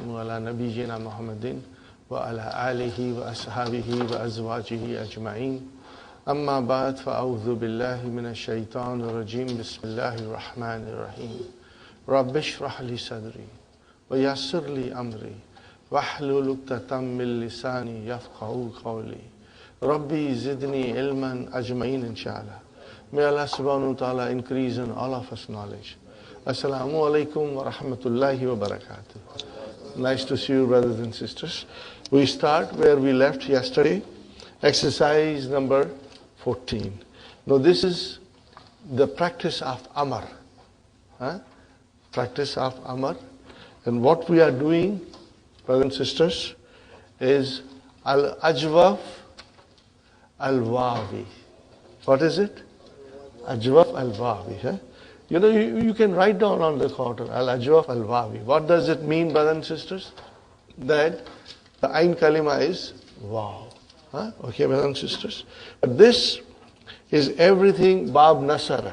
وعلى نبينا محمد وعلى آله وأصحابه وأزواجه أجمعين أما بعد فأعوذ بالله من الشيطان الرجيم بسم الله الرحمن الرحيم رب اشرح لي صدري ويسر لي أمري واحلل عقدة من لساني يفقهوا قولي ربي زدني علما أجمعين إن شاء الله. May Allah subhanahu wa ta'ala increase in all of us knowledge. Assalamu alaikum wa rahmatullahi wa barakatuh. Nice to see you, brothers and sisters. We start where we left yesterday, exercise number 14. Now this is the practice of Amr. Practice of Amr. And what we are doing, brothers and sisters, is Al-Ajwaf Al-Wawi. What is it? Ajwaf Al-Wawi. You know, you can write down on the corner, Al-Ajwaf Al-Wawi. What does it mean, brothers and sisters? That the Ain Kalima is wow. Okay, brothers and sisters. But this is everything Bab Nasara.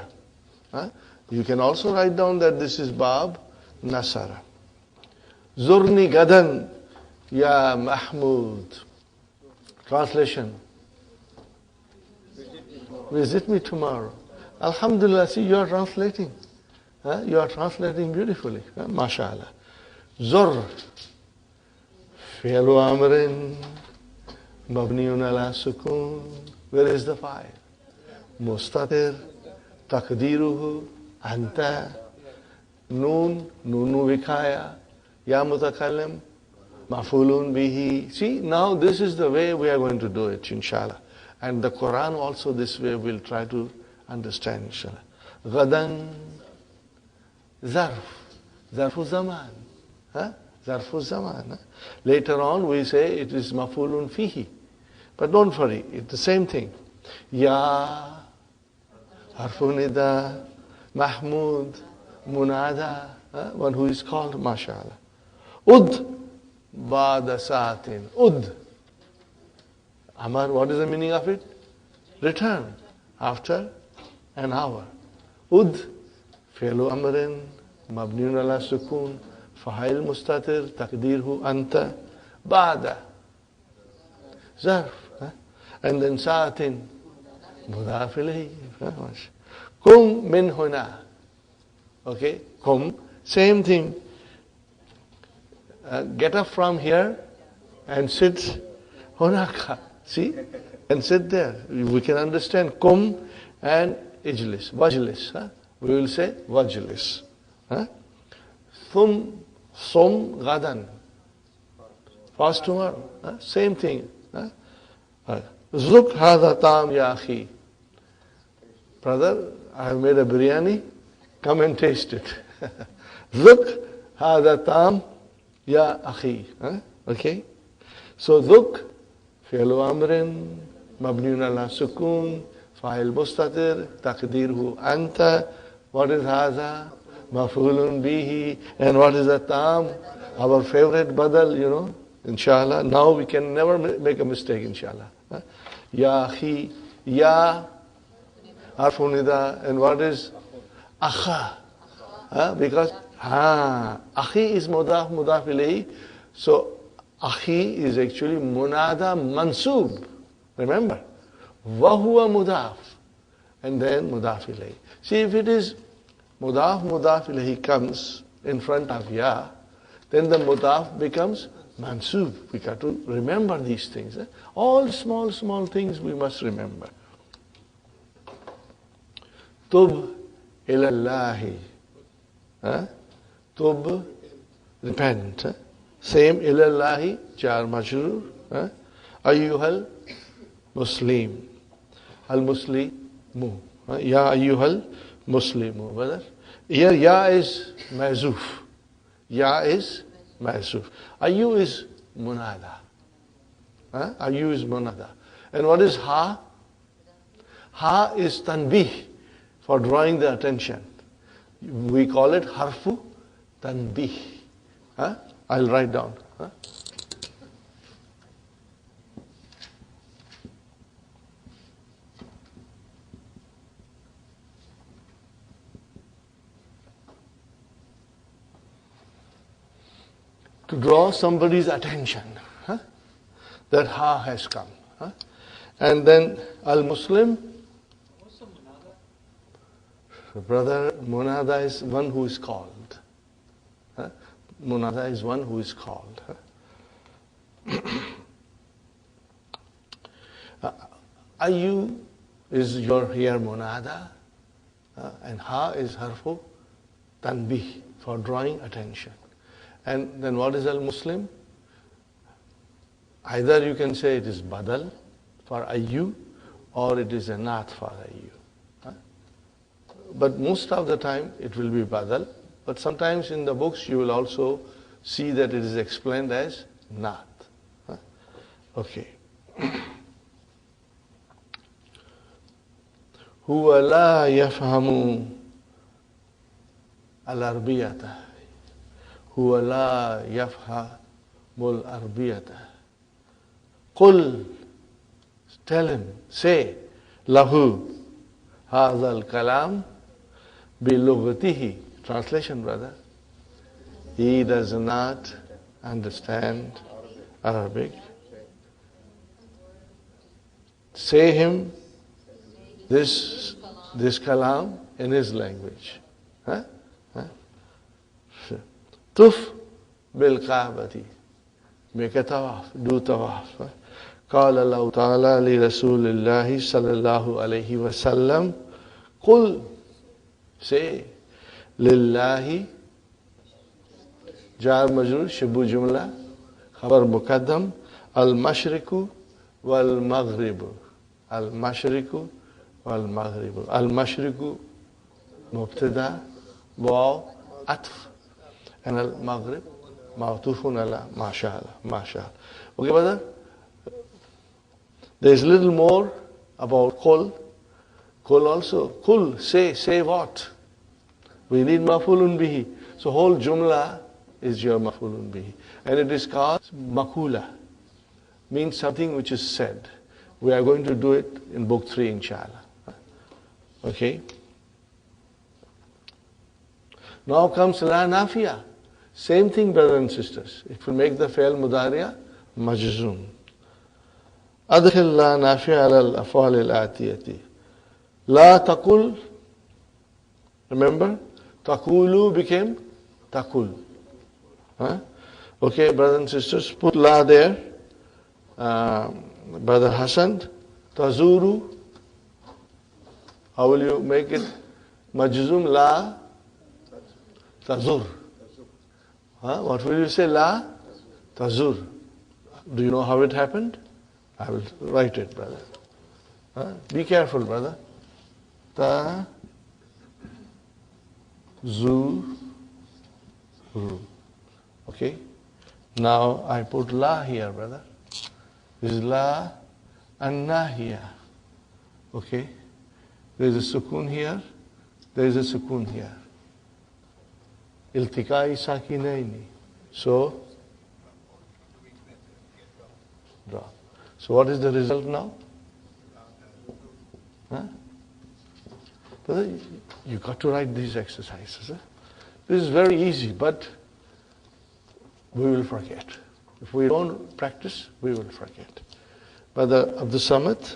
You can also write down that this is Bab Nasara. Zurni Gadan Ya Mahmud. Translation. Visit me tomorrow. Alhamdulillah, see, you are translating. You are translating beautifully. MashaAllah. Zur. Fi'lu amrin. Mabniun ala sukun. Where is the file? Mustatir. Takdiruhu. Anta. Noon. Nunu vikaya. Ya mutakallim. Mafulun bihi. See, now this is the way we are going to do it, inshallah. And the Quran also this way we'll try to understand, inshallah. Ghadan, zarf, zarfu zaman. Zarfu zaman. Later on we say it is mafulun fihi. But don't worry, it's the same thing. Ya, harfu nida, mahmud, munada, one who is called, mashallah. Ud, ba'da sa'atin. Ud. Amar, what is the meaning of it? Return. After an hour. Ud, fi'lu amrin, mabniun ala sukun, fa'il mustatir, takdirhu anta, ba'da. Zarf. And then sa'atin, mudaf ilayhi. Kum min huna. Okay, kum, same thing. Get up from here and sit hunaka. See? And sit there. We can understand kum and ijlis. Wajlis. We will say wajlis. Thum, sum, gadan. Fast tomorrow. Same thing. Zuk hadha tam ya akhi. Brother, I have made a biryani. Come and taste it. Zuk hadha tam ya akhi. Okay? So zuk, fi'lu amrin, mabniun ala sukun, fa'il mustatir, takdirhu anta. What is hadha? Maf'ulun bihi. And what is the tam? Our favorite badal, you know, inshallah. Now we can never make a mistake, inshallah. Ya akhi, ya, harfu nida. And what is akha? Because akhi is mudaf ilayhi. So akhi is actually munada mansub. Remember? Wahuwa mudaf. And then mudaf ilayhi. See, if it is mudaf ilayhi comes in front of ya, then the mudaf becomes mansub. We got to remember these things. All small things we must remember. Tub ilallahi. Tub, repent. Same ilallahi, jar majrur. Ayyuhal muslim. Al muslimu. Ya ayyuhal muslimu. Brother. Here ya is mazuf. Ya is mazuf. Ayyu is munada. Ayyu is munada. And what is ha? Ha is tanbih, for drawing the attention. We call it harfu tanbih. I'll write down. to draw somebody's attention, that ha has come. And then al-Muslim, brother, munada is one who is called. Munada is one who is called. Ayu is your here munada, and ha is harfu tanbih, for drawing attention. And then what is al-Muslim? Either you can say it is badal for ayu, or it is a naat for ayu. But most of the time it will be badal. But sometimes in the books you will also see that it is explained as naat. Okay. Huwa la yafhamu al-arbiyata. Huwa la yafhamu al-arbiyata. Qul, tell him, say, lahu hadha al-kalam bilughatihi. Translation, brother. He does not understand Arabic. Say him this kalam in his language. Tuf bil Kaabati. Make a tawaf, do tawaf. قال الله تعالى لرسول الله صلى الله عليه وسلم قل, say, lillahi jar majrur shibu jumla khabar muqaddam al mashriku wal maghribu. Al mashriku wal maghribu. Al mashriku mubtada waw atf, and al maghrib ma'tufun ala mashallah. Okay, brother? There is little more about qul. Qul also. Qul, say what? We need maf'ulun bihi. So whole jumla is your maf'ulun bihi. And it is called makula. Means something which is said. We are going to do it in book 3, inshallah. Okay? Now comes la nafiya. Same thing, brothers and sisters. If we make the fi'l mudariya, majzum. أدخل لا نافية على الأفعال الآتية. لا تقل, remember, تقولوا became تقول. Okay, brothers and sisters, put la there. Brother Hassan, tazuru. How will you make it? Majzum la tazur. What will you say? La tazur. Do you know how it happened? I will write it, brother. Be careful, brother. Ta zu ru. Okay. Now I put la here, brother. This is la and nahiya. Okay. There is a sukun here. There is a sukun here. Iltikai sakinaini. So draw. So what is the result now? Brother, you got to write these exercises. This is very easy, but we will forget. If we don't practice, we will forget. Brother Abdul Samad,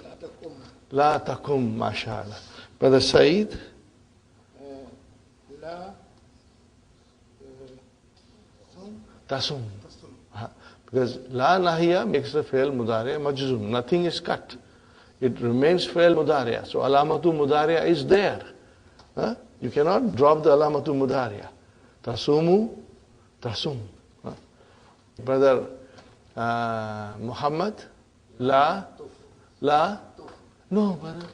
la takum, mashallah. Brother Saeed, la tasum. Because la nahiya makes the fi'l mudariya majzum. Nothing is cut. It remains fi'l mudariya. So alamatu mudariya is there. You cannot drop the alamatu mudariya. Tasumu, tasum. Brother Muhammad, la, no, brother.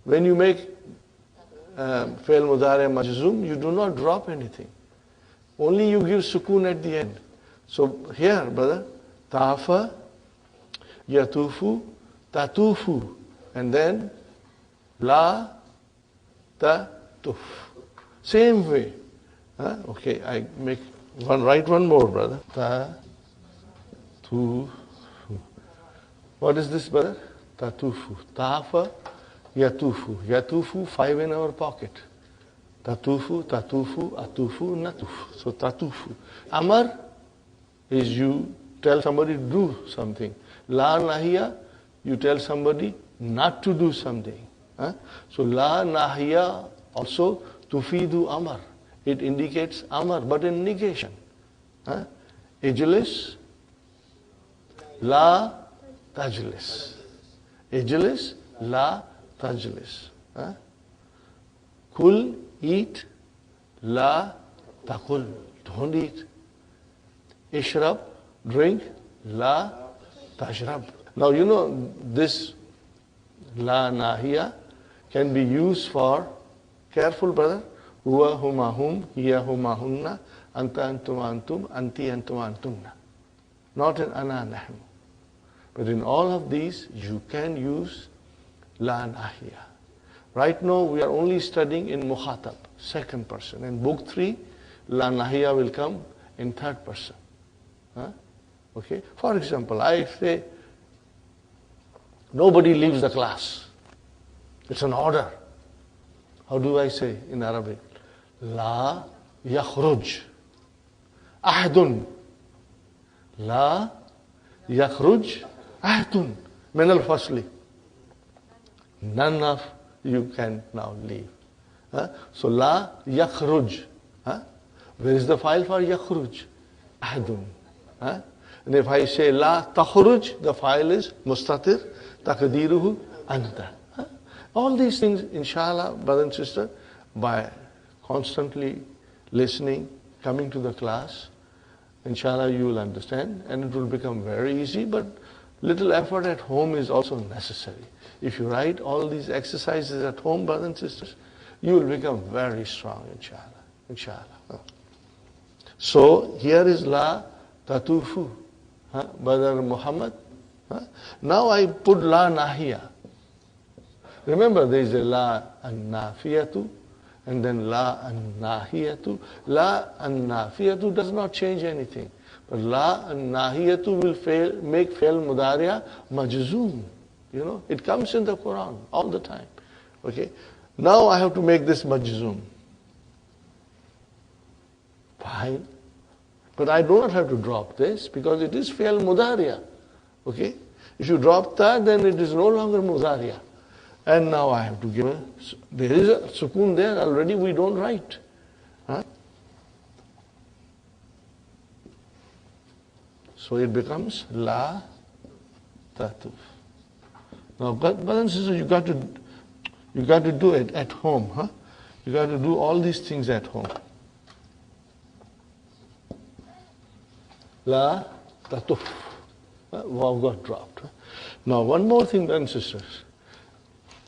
When you make fi'l mudariya majzum, you do not drop anything. Only you give sukun at the end. So here, brother, tafa, yatufu, tatufu, and then la, tatuf. Same way. Okay, I make write one more, brother. Ta, tu. What is this, brother? Tatufu. Tafa, yatufu. Yatufu, 5 in our pocket. Tatufu, tatufu, atufu, natufu. So tatufu. Amar is you tell somebody to do something. La nahiya, you tell somebody not to do something. So la nahiya also tufidu amar. It indicates amar, but in negation. Ijlis, la tajlis. Ijlis, la tajlis. Kul, eat, la takul. Don't eat. Ishrab, drink, la tashrab. Now you know this la nahiya can be used for, careful brother, huwa huma hum, hiya huma hunna, anta antum antum, anti antum antumna. Not in ana nahnu. But in all of these you can use la nahiya. Right now we are only studying in mukhatab, second person. In book 3, la nahiya will come in third person. Okay? For example, I say, nobody leaves the class. It's an order. How do I say in Arabic? La yakhruj ahdun. La yakhruj ahdun min al-fasli. None of you can now leave. So la yakhruj. Where is the file for yakhruj? Ahdun. And if I say la takhruj, the file is mustatir, taqdiruhu anta. All these things, inshallah, brother and sister, by constantly listening, coming to the class, inshallah you will understand and it will become very easy, but little effort at home is also necessary. If you write all these exercises at home, brothers and sisters, you will become very strong, inshallah. Inshallah. So here is la tatufu. Brother Muhammad. Now I put la nahiya. Remember there is a la an-nafiyatu and then la an-nahiyatu. La an-nafiyatu does not change anything. But la an-nahiyatu will make fail mudariya majzoom. You know, it comes in the Quran all the time. Okay. Now I have to make this majzoom. Fine. But I do not have to drop this because it is fail mudariya. Okay? If you drop that, then it is no longer mudariya. And now I have to give there is a sukoon there already, we don't write. So it becomes la tatuf. Now, brothers and sisters, you got to do it at home. You got to do all these things at home. La tatuf. Vav got dropped. Now, one more thing, brothers and sisters.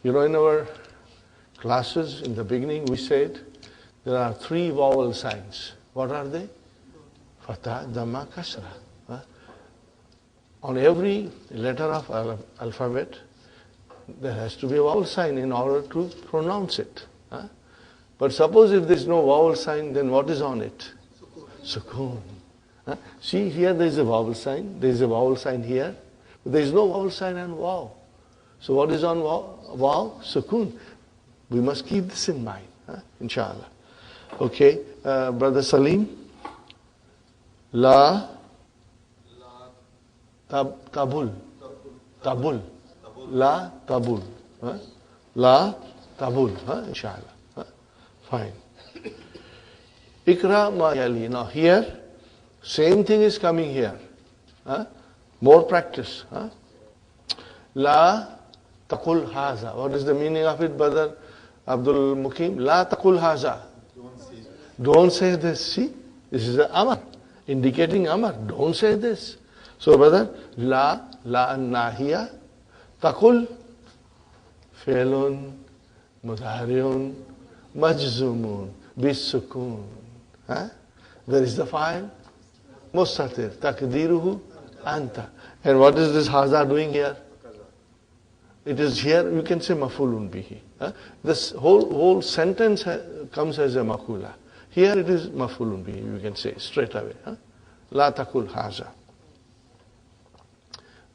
You know, in our classes, in the beginning, we said there are 3 vowel signs. What are they? Fatha, Dhamma, Kasra. On every letter of alphabet, there has to be a vowel sign in order to pronounce it. But suppose if there is no vowel sign, then what is on it? Sukoon. See, here there is a vowel sign. There is a vowel sign here. But there is no vowel sign on vav. So what is on vav? Sukoon. We must keep this in mind, inshallah. Okay, Brother Salim. La tabul. Tabul. La tabul. La tabul, inshallah. Fine. Ikra ma yali. Now here, same thing is coming here. More practice. La taqul haza. What is the meaning of it, Brother Abdul Mukim? La taqul haza. Don't say this. See, this is an amar, indicating amar. Don't say this. So, brother, la nahiya, taqul, fi'lun, mudhariun, majzumun, bisukun. Where is the file? Mustatir, taqdiruhu, anta. And what is this haza doing here? It is here, you can say mafulun bihi. This whole sentence comes as a makula. Here it is mafulun bihi, you can say straight away. La taqul haza.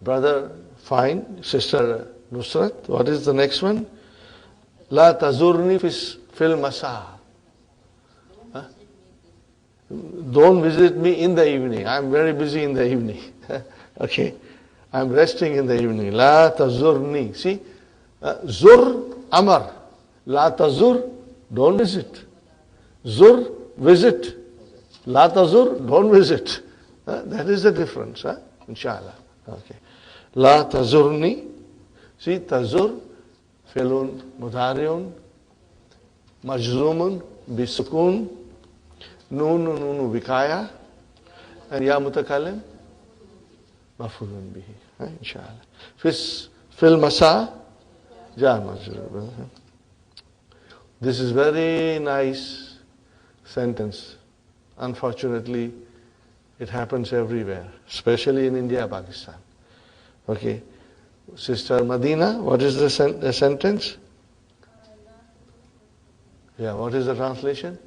Brother, fine. Sister Nusrat, what is the next one? La tazurni fil masa. Don't visit me in the evening. I'm very busy in the evening. Okay. I'm resting in the evening. La tazurni. See? Zur, amar. La tazur, don't visit. Zur, visit. La tazur, don't visit. That is the difference, inshallah. Okay. La tazurni. See, tazur, filun, mudariun, majzumun, bisukun, nunu vikaya, and ya mutakalim, mafulun bihi. Inshallah. Fil masa, ja majrur. This is very nice sentence. Unfortunately, it happens everywhere, especially in India, Pakistan. Okay. Sister Madina, what is the sentence? Yeah, what is the translation?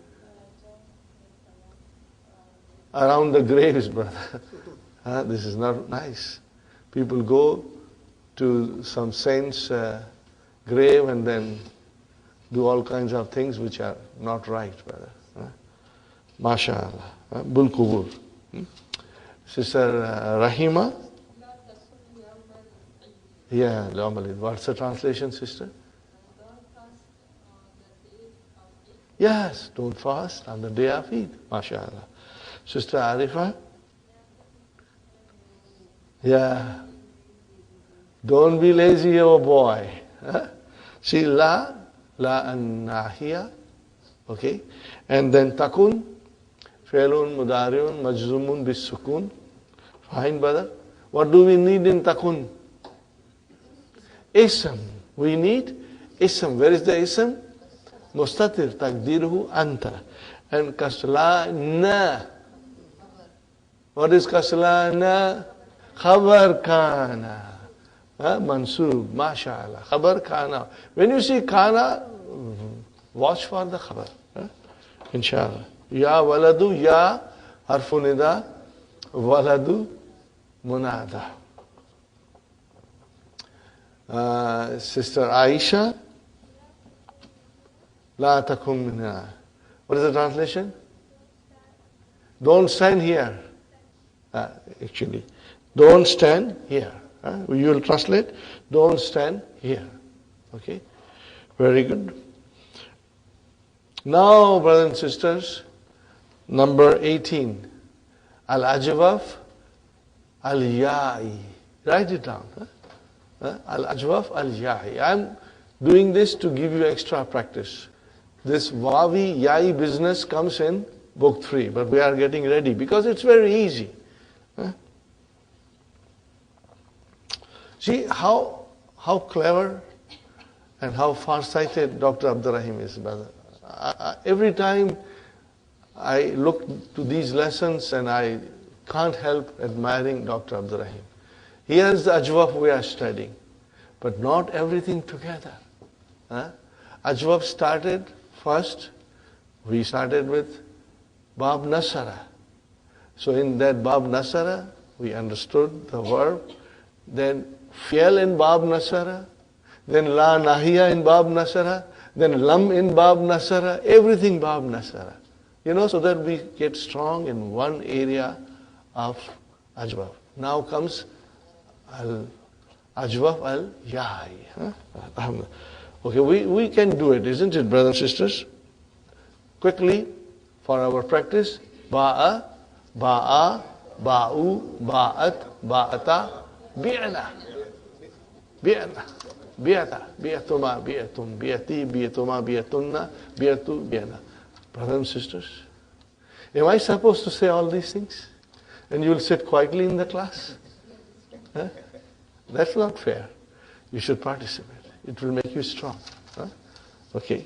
Around the graves, brother. This is not nice. People go to some saint's grave and then do all kinds of things which are not right, brother. MashaAllah. Bul Kubur. Sister Rahima? Yeah, what's the translation, sister? Yes, don't fast on the day of Eid. MashaAllah. Sister Arifa? Yeah. Don't be lazy, oh boy. See, la an-nahiya. Okay. And then takun, fi'lun, mudariun, majzumun, bisukun. Fine, brother. What do we need in takun? Ism. We need ism. Where is the ism? Mustatir, takdiruhu, anta. And kaslana. What is kaslana? Khabar kana. Mansub, mashallah. Khabar kana. When you see kana, watch for the khabar. Inshallah. Ya waladu, ya harfu nida, waladu munada. Sister Aisha, la takum minna. What is the translation? Don't stand here. Actually, don't stand here. You will translate, don't stand here. Okay? Very good. Now, brothers and sisters, number 18. Al-Ajwaf, Al-Ya'i. Write it down. Al-Ajwaf, Al-Ya'i. I'm doing this to give you extra practice. This Wawi, Ya'i business comes in book 3, but we are getting ready because it's very easy. See how clever and how far-sighted Dr. Abdul Rahim is, brother. Every time I look to these lessons and I can't help admiring Dr. Abdul Rahim. Here's the Ajwaf we are studying, but not everything together. Ajwaf started first, we started with Bab Nasara. So in that Bab Nasara, we understood the verb, then Fi'al in Bab Nasara, then La Nahiya in Bab Nasara, then Lam in Bab Nasara, everything Bab Nasara. So that we get strong in one area of Ajwaf. Now comes Ajwaf al-Ya'i. Okay, we can do it, isn't it, brothers and sisters? Quickly, for our practice, Ba'a, Ba'a, Ba'u, Ba'at, Ba'ata, Bi'ana. Bi'ana. Bi'ata. Bi'atuma, Bi'atum, Bi'ati, Bi'atuma, Bi'atunna, Bi'atu, Bi'ana. Brothers and sisters, am I supposed to say all these things? And you will sit quietly in the class? That's not fair. You should participate. It will make you strong. Okay.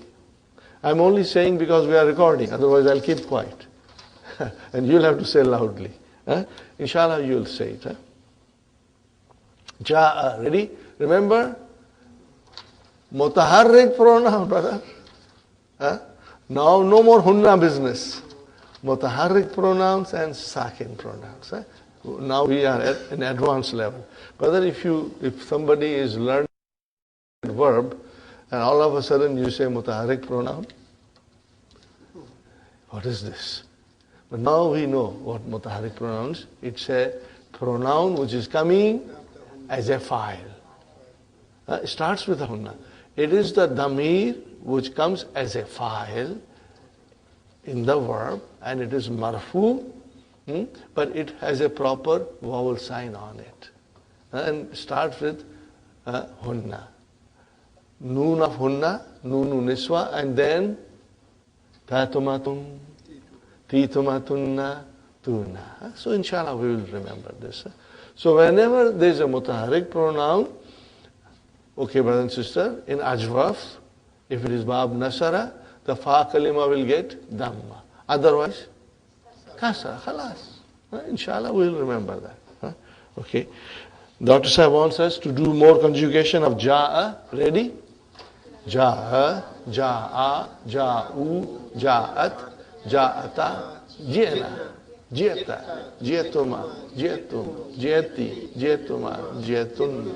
I'm only saying because we are recording, otherwise I'll keep quiet. And you'll have to say loudly. Inshallah, you'll say it. Ja'a, ready? Remember? Mutaharrik pronoun, brother. Now, no more hunna business. Mutaharrik pronouns and sakin pronouns. Now we are at an advanced level. Brother, if somebody is learning a verb, and all of a sudden you say mutaharrik pronoun, what is this? But now we know what mutaharrik pronouns. It's a pronoun which is coming as a file. It starts with hunna. It is the damir which comes as a file in the verb, and it is marfu, but it has a proper vowel sign on it. And starts with hunna. Noon of hunna, noonu niswa, and then tatumatun, titumatunna, tuna. So inshallah we will remember this. So whenever there is a mutaharrik pronoun, okay, brother and sister, in ajwaf, if it is bab nasara, the fa kalima will get dhamma. Otherwise, kasra, khalas. Inshallah we will remember that. Okay. Dr. Sahib wants us to do more conjugation of ja'a. Ready? Ja'a, ja'a, ja'u, ja'at, ja'ata, ji'na, ji'ta, ji'tuma, ji'tum, ji'ti, ji'tuma, ji'tun,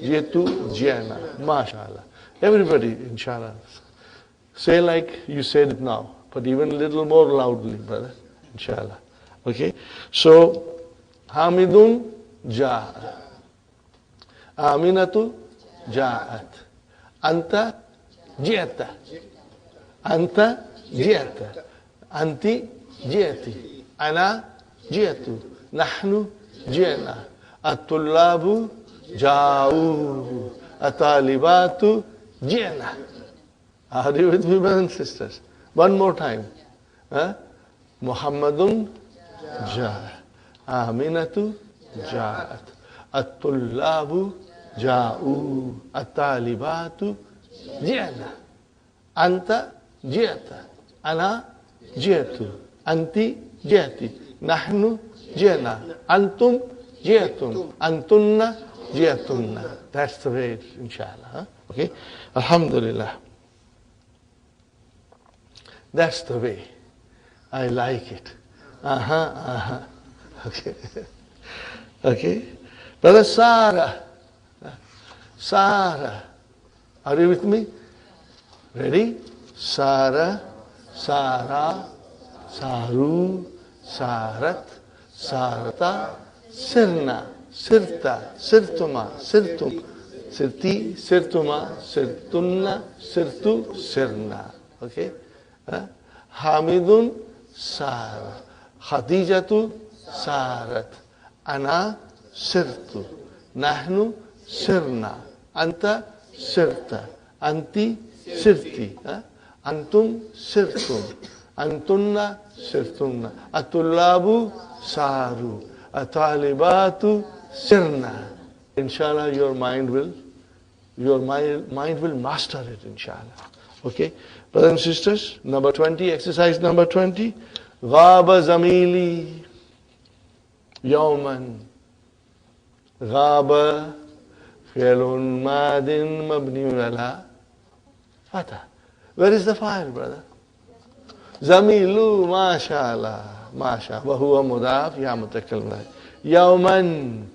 ji'tu, ji'na. MashaAllah. Everybody, inshallah. Say like you said it now, but even a little more loudly, brother. Inshallah. Okay? So, Hamidun, ja'a. Aminatu, ja'at. Anta, ji'ata. Anta, ji'ata. Anti, ji'ati. Ana, ji'atu. Nahnu, ji'na. At-tullabu, ja'u. At-talibatu, ji'na. Are you with me, brothers and sisters? One more time. Muhammadun, ja'a. Aminatu, ja'at. At-tullabu, ja'u. At-talibatu, ji'na. Anta, ji'ata. Ana, ji'atu. Anti, ji'ati. Nahnu, ji'na. Antum, ji'atum. Antunna, ji'atunna. That's the way, inshallah. Okay? Alhamdulillah. That's the way. I like it. Okay. Okay. Brother Sarah. Sarah. Are you with me? Ready? Sarah, Sarah, Saru, Sarat, Sarata, Sirna, Sirta, Sirtuma, Sirtum, Sirti, Sirtuma, Sirtunna, Sirtu, Sirna. Okay? Hamidun, Sar. Khadijatu, Sarat. Ana, Sirtu. Nahnu, Sirna. Anta, Sirta. Anti, Sirti. Antum, Sirtum. Antunna, Sirtunna. Atullabu, Saru. Atalibatu, Sirna. Inshallah, your mind will master it, inshallah. Okay? Brothers and sisters, number 20, exercise number 20. Ghaba zamili yawman. Ghaba fi'lun madin mabniun ala fatah. Where is the file, brother? Zamilu, mashallah, mashallah. Wa huwa mudaf, ya mutakallim. Yawman,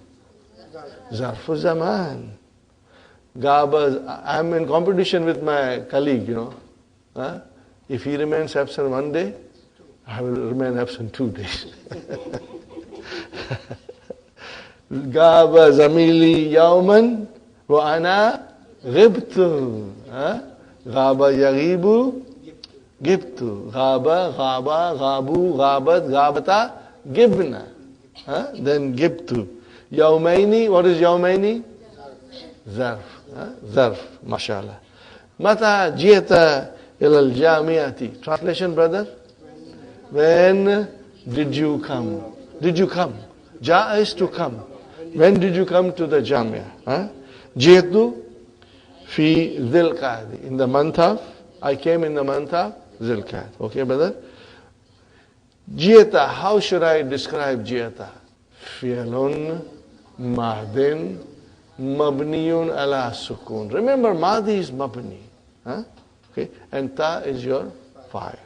zarfu zaman. Ghaba, I'm in competition with my colleague, If he remains absent one day, I will remain absent 2 days. Ghaba zamili yawman wa ana ghibtu. Ghaba yaghibu gibtu. Ghaba, ghaba, ghabu, ghabat, ghabata, gibna. Then gibtu. Yawmaini, what is yawmaini? Zarf. Zarf, mashallah. Mata jiyata ilal jamiati. Translation, brother? When did you come? Did you come? Ja is to come. When did you come to the jamia? Jiyatu fi dhil qa'di. In the month of, I came in the month of dhil qa'd. Okay, brother? Jiyata, how should I describe jiyata? Fi'lun mahdin mabniyun ala sukun. Remember, Madi is mabni. Okay? And ta is your file.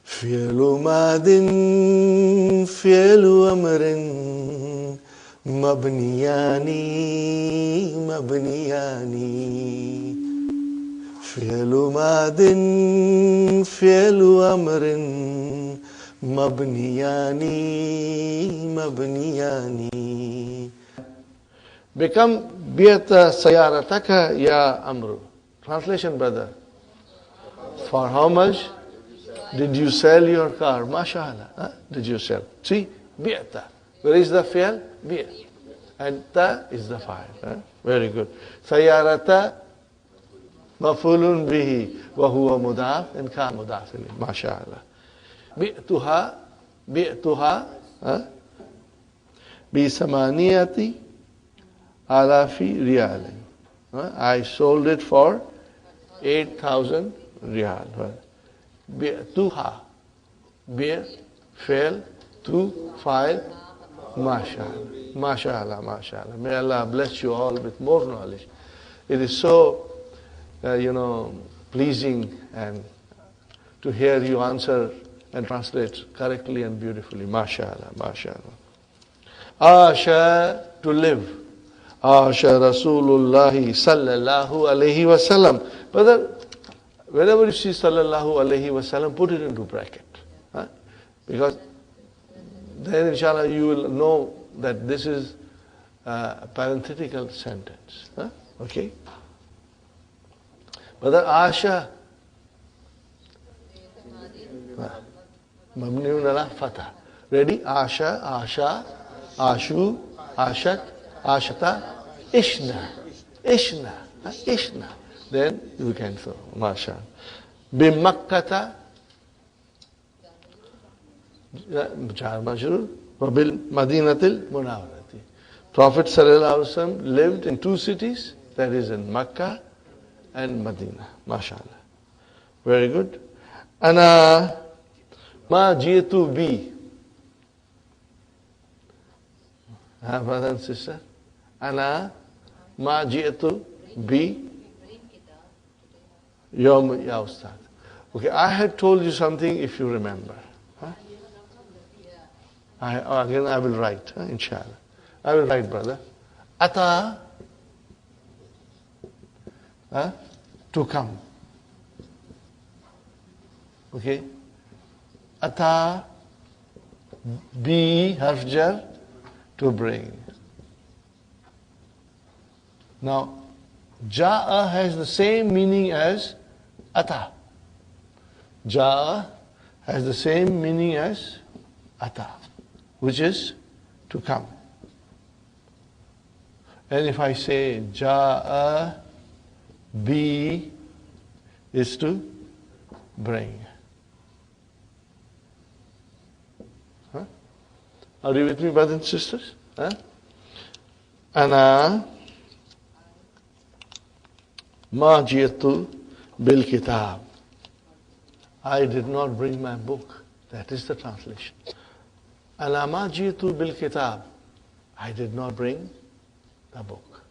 Fi'lu madin, fi'lu amrin, mabniyani, mabniyani. فعل ماض فعل أمر مبنيان مبنيان. Become بيت سيارتك يا أمر. Translation, brother. For how much did you sell your car? MashaAllah. Huh? Did you sell? See, bi'ta. Where is the fi'l? Bi'. And ta is the fa'il. Huh? Very good. Sayarata mafulun bihi wa huwa mudaf and ka mudaf ilayh. MashaAllah. Bi'tuha bi samaniyati alafi riyal. I sold it for 8,000 riyal. Bi'tuha. Bi' fail to file. MashaAllah. MashaAllah. MashaAllah. May Allah bless you all with more knowledge. It is so, pleasing and to hear you answer and translate correctly and beautifully. MashaAllah. MashaAllah. Asha, to live. Asha Rasulullah sallallahu alayhi wa sallam. Brother, wherever you see sallallahu alayhi wa sallam, put it into bracket. Huh? Because then inshallah you will know that this is a parenthetical sentence. Huh? Okay? Brother, Asha. Mabniun ala fatah. Ready? Asha, Asha, Ashu, Ashat, Ashata, Ishna. Ishna. Ishna. Then you can throw. MashaAllah. Bimakkata. Jar Majrur. Wabil Madinatil Munawwarati. Prophet sallallahu alaihi wasallam lived in two cities, that is in Makkah and Madina. MashaAllah. Very good. Ana ma jitu bi. Brother and sister. Ana ma jitu bi. Yom ya Ustad. Okay, I had told you something if you remember. Huh? Again I will write, inshallah. I will write, brother. Ata, to come. Okay. Ata, bi, harf jar, to bring. Now, ja'a has the same meaning as ata. Ja'a has the same meaning as ata, which is to come. And if I say ja'a bi is to bring. Huh? Are you with me, brothers and sisters? Huh? Ana ma jitu bil kitab. I did not bring my book. That is the translation. Ana ma jitu bil kitab. I did not bring the book.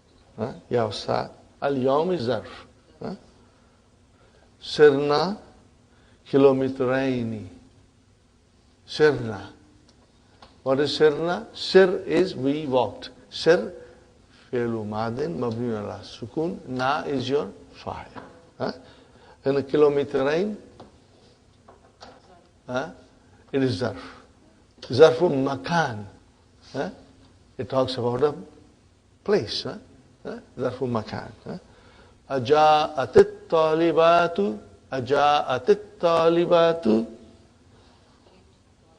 Ya Ustad. Al-yawm is zarf. Sirna kilometraini. Sirna. What is sirna? Sir is we walked. Sir, fi'lu madin, mabni ala sukun. Na is your fa'il. And a kilometrain, it is zarf. Zarfu makan. It talks about a place. Zarfu makan. Aja'atit talibatu. Aja'atit talibatu.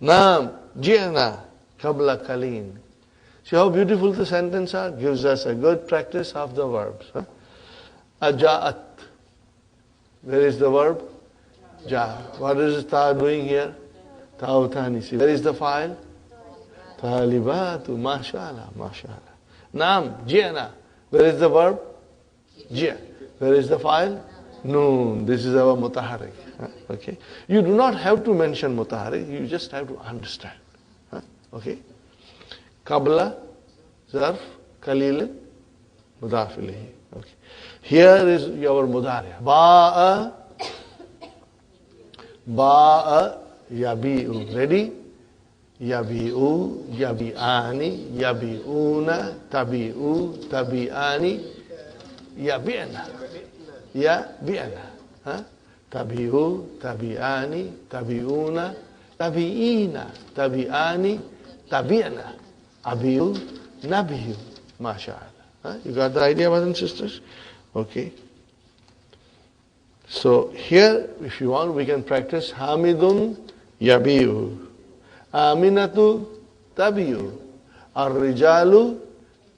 Naam, ji'na, qabla kalin. See how beautiful the sentence are? Gives us a good practice of the verbs. Aja'at. Where is the verb? Ja. What is ta doing here? Ta'utani. See, where is the file? Talibatu. MashaAllah. MashaAllah. Naam. Ji'na. Where is the verb? Ji'. Where is the file? Noon. This is our mutaharik. Okay. You do not have to mention mutaharik. You just have to understand. Okay. Qabla, zarf, kalil, mudaf ilayhi. Okay. Here is your mudari. Ba'a, yabi'u. Ready? Yabi'u, yabi'ani, yabi'una, tabi'u, tabi'ani, yabi'na. yabi'na. Tabi'u, tabi'ani, tabi'una, tabi'ina, tabi'ani, tabi'na. Abiyu, nabiyu. MashaAllah. You got the idea, brothers and sisters? Okay. So here, if you want, we can practice Hamidun yabiyu, Aminatu tabiyu, Ar-rijalu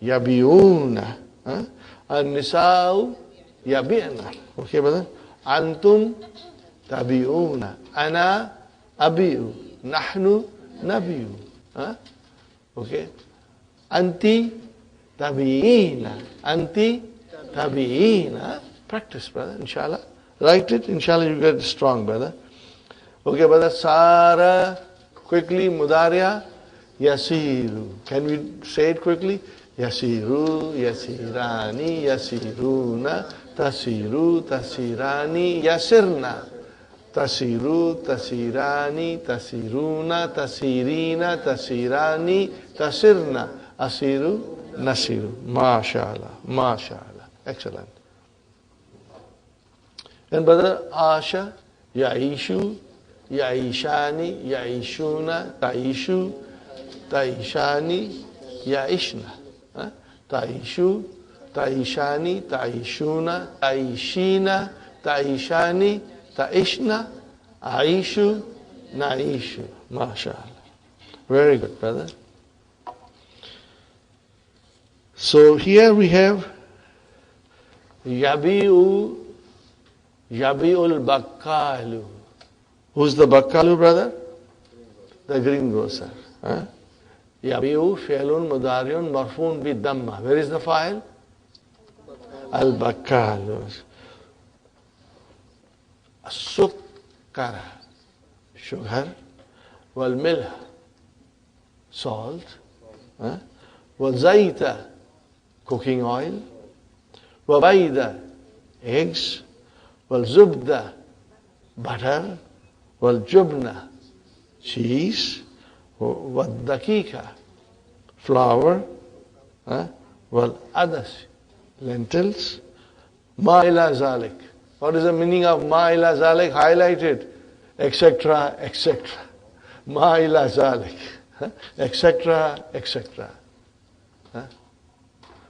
yabiyuna, An-nisa'u yabi'na. Okay, brother? Antum tabi'una, Ana abiyu, Nahnu nabiyu. Okay? Anti tabi'ina, Anti tabi'ina. Practice, brother, inshallah. Write it, inshallah you get strong, brother. Okay, brother. Sara, quickly, Mudariya, Yasiru. Can we say it quickly? Yasiru, Yasirani, Yasiruna, Tasiru, Tasirani, Yasirna. Tasiru, Tasirani, Tasiruna, Tasirina, Tasirani, Tasirna. Asiru, Nasiru. MashaAllah, MashaAllah. Excellent. And brother, Asha, Yaishu, Yaishani, Yaishuna, Taishu, Taishani, Yaishna. Taishu, Taishani, Taishuna, Taishina, Taishani, Taishna, Aishu, Naishu. MashaAllah. Very good, brother. So here we have Yabi'u, Yabi'ul Bakkalu. Who's the Bakkalu, brother? The greengrocer. Yabi'u fi'lun mudari'un marfu'un bi damma. Where is the file? Al Bakkalu. Sukkara, sugar. Wal milh, salt. Wal zayta, cooking oil. Wal bayda, eggs. Wal zubda, butter. Wal jubna, cheese. Wal dakika, flour. Wal adas, lentils. Ma ila zalik. What is the meaning of ma ila zalik? Highlight it. Etc., etc. Ma ila zalik. Etc., etc.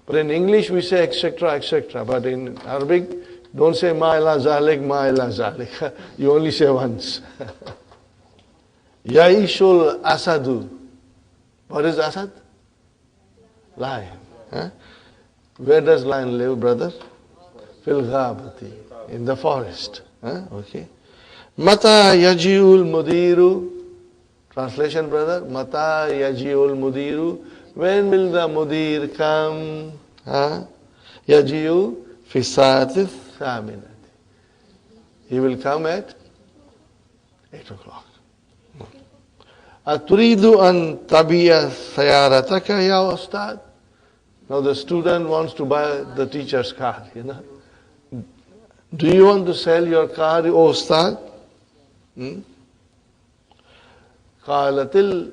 But in English we say etc., etc. But in Arabic, don't say ma ila zalik, ma ila zalik. You only say once. Yaishul asadu. What is asad? Lion. Where does lion live, brother? Fil ghabati. In the forest. Okay. Mata yajiul mudiru. Translation, brother. Mata yajiul mudiru. When will the mudir come? Yajiu fi sa'ati thaminati. He will come at 8 o'clock. Aturidu an tabiya sayarataka ya ustad. Now the student wants to buy the teacher's car, you know. Do you want to sell your car, O ustad? Qalatil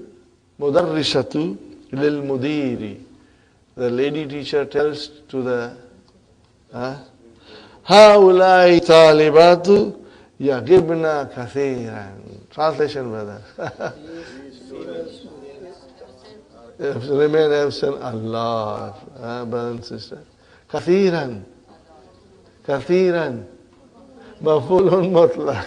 mudarrisatu lil mudiri. The lady teacher tells to the Haulai talibatu yaghibna kathiran. Translation, brother. Remain absent. Allah, brother and sister. Kathiran. Kathiran. Mafulun mutlaq.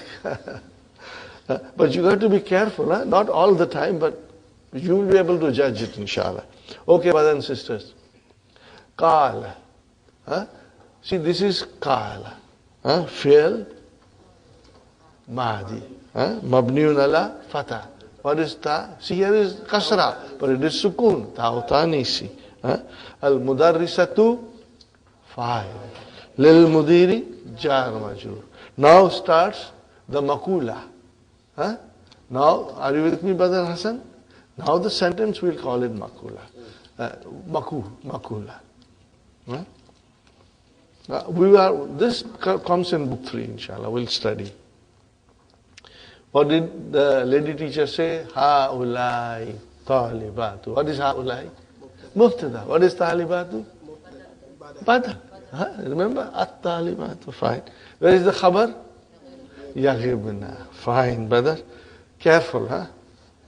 But you got to be careful, not all the time, but you will be able to judge it, inshallah. Okay, brothers and sisters. Qala. See, this is qala. Fi'l Mahdi. Mabniun ala fatah. What is ta? See, here is kasra, but it is sukun. Ta'utanisi. Al-mudarrisatu fa'il. Lil mudiri jar majur. Now starts the makula. Now, are you with me, brother Hassan? Now the sentence we'll call it makula. Makula. This comes in book 3, inshallah. We'll study. What did the lady teacher say? Ha'ulai talibatu. What is ha'ulai? Muftada. What is talibatu? Badal. Remember? At-talimatu. Fine. Where is the khabar? Yaghibna. Fine, brother. Careful, huh?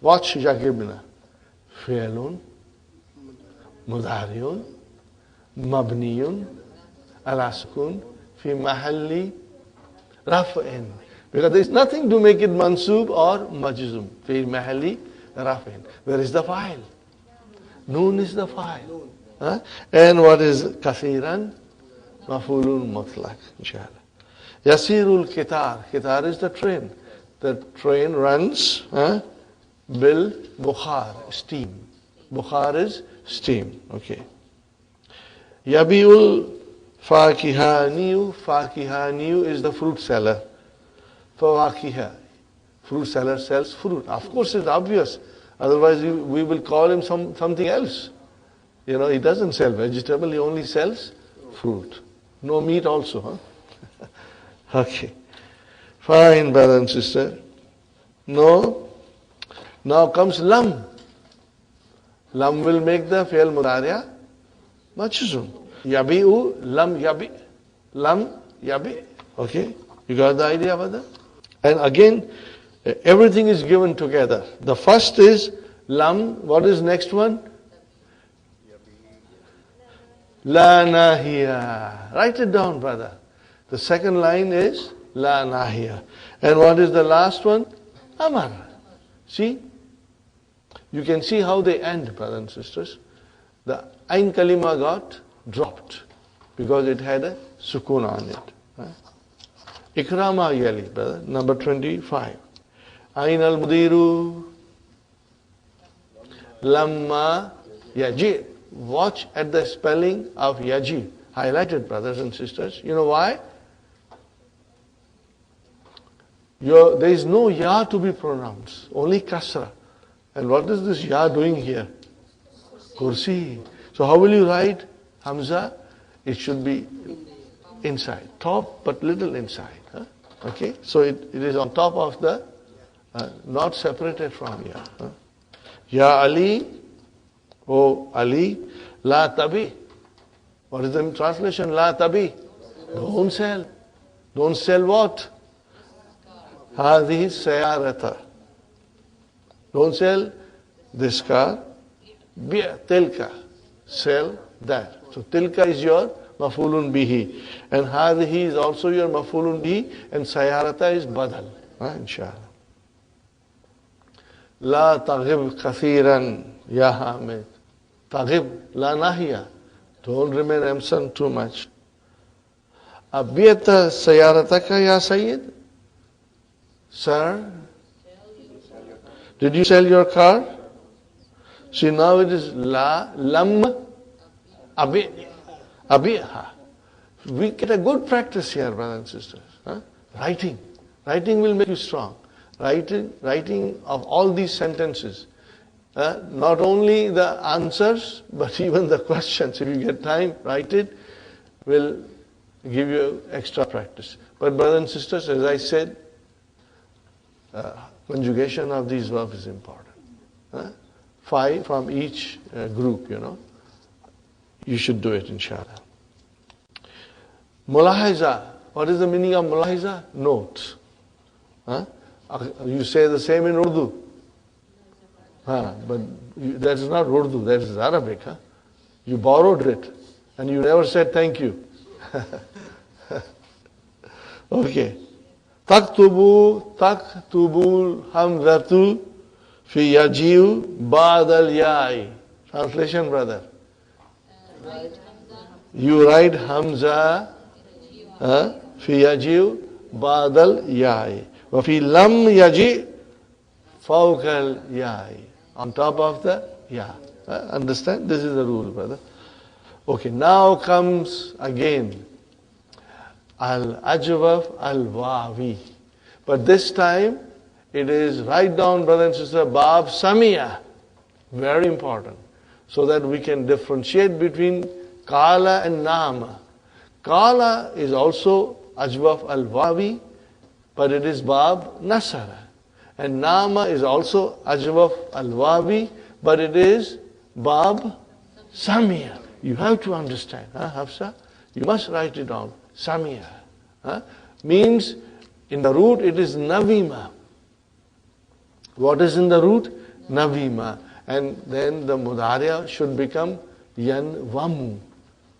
Watch yaghibna. Fi'lun, mudariun, mabniyun, ala sukun, fi mahalli raf'in. Because there is nothing to make it mansub or majzum. Fi mahalli raf'in. Where is the fa'il? Noon is the fa'il. Huh? And what is kathiran? Mafulun mutlaq, inshallah. Yasirul kitar. Kitar is the train. The train runs bil bukhar, steam. Bukhar is steam. Okay. Yabiul fakihaniyu. Fakihaniyu is the fruit seller. Fawakiha. Fruit seller sells fruit. Of course, it's obvious. Otherwise, we will call him something else. You know, he doesn't sell vegetable, he only sells fruit. No meat also, huh? Okay. Fine, brother and sister. No. Now comes lam. Lam will make the fi'l mudari'a majzum. Yabi'u, lam yabi. Lam yabi. Okay. You got the idea about that? And again, everything is given together. The first is lam. What is next one? La nahiya. Write it down, brother. The second line is la nahiya. And what is the last one? Amar. See? You can see how they end, brothers and sisters. The ain kalima got dropped because it had a sukun on it. Ikrama yali, brother. Number 25. Ain al mudiru lamma yaji. Watch at the spelling of yaji. Highlighted, brothers and sisters. You know why? There is no ya to be pronounced. Only kasra. And what is this ya doing here? Kursi. So how will you write hamza? It should be inside. Top, but little inside. Huh? Okay? So it is on top of the, not separated from ya. Huh? Ya Ali. Oh, Ali, la tabi. What is the translation? La tabi. Don't sell. Don't sell what? Hadhihi sayarata. Don't sell this car. Bi' tilka. Sell that. So tilka is your mafulun bihi. And hadhihi is also your mafulun bihi. And sayarata is badal. Inshallah. La taghib kathiran ya Hamid. Taghib, la nahiya. Don't remain absent too much. Abiyata sayarataka ya Sayyid? Sir? Did you sell your car? See, now it is lam, abiha. We get a good practice here, brothers and sisters. Writing. Writing will make you strong. Writing of all these sentences. Not only the answers, but even the questions. If you get time, write it. Will give you extra practice. But brothers and sisters, as I said, conjugation of these verbs is important. 5 from each group, you know. You should do it, inshallah. Mulahiza. What is the meaning of mulahiza? Note. You say the same in Urdu. But that is not Urdu, that is Arabic. You borrowed it and you never said thank you. Okay. Taktubul hamzatu fi yajiu ba'dal ya'i. Translation, brother. You write hamza fi yajiu ba'dal ya'i. Wa fi lam yaji fawqal ya'i. On top of the ya. Understand? This is the rule, brother. Okay, now comes again al-ajwaf al-wawi. But this time it is, write down, brother and sister, bab samia. Very important. So that we can differentiate between kala and nama. Kala is also ajwaf al-wawi, but it is bab nasara. And nama is also ajwaf al-wawi, but it is bab samia. You have to understand, Hafsa? You must write it down. Samia. Means in the root it is navima. What is in the root? Navima. And then the mudariya should become yanvamu.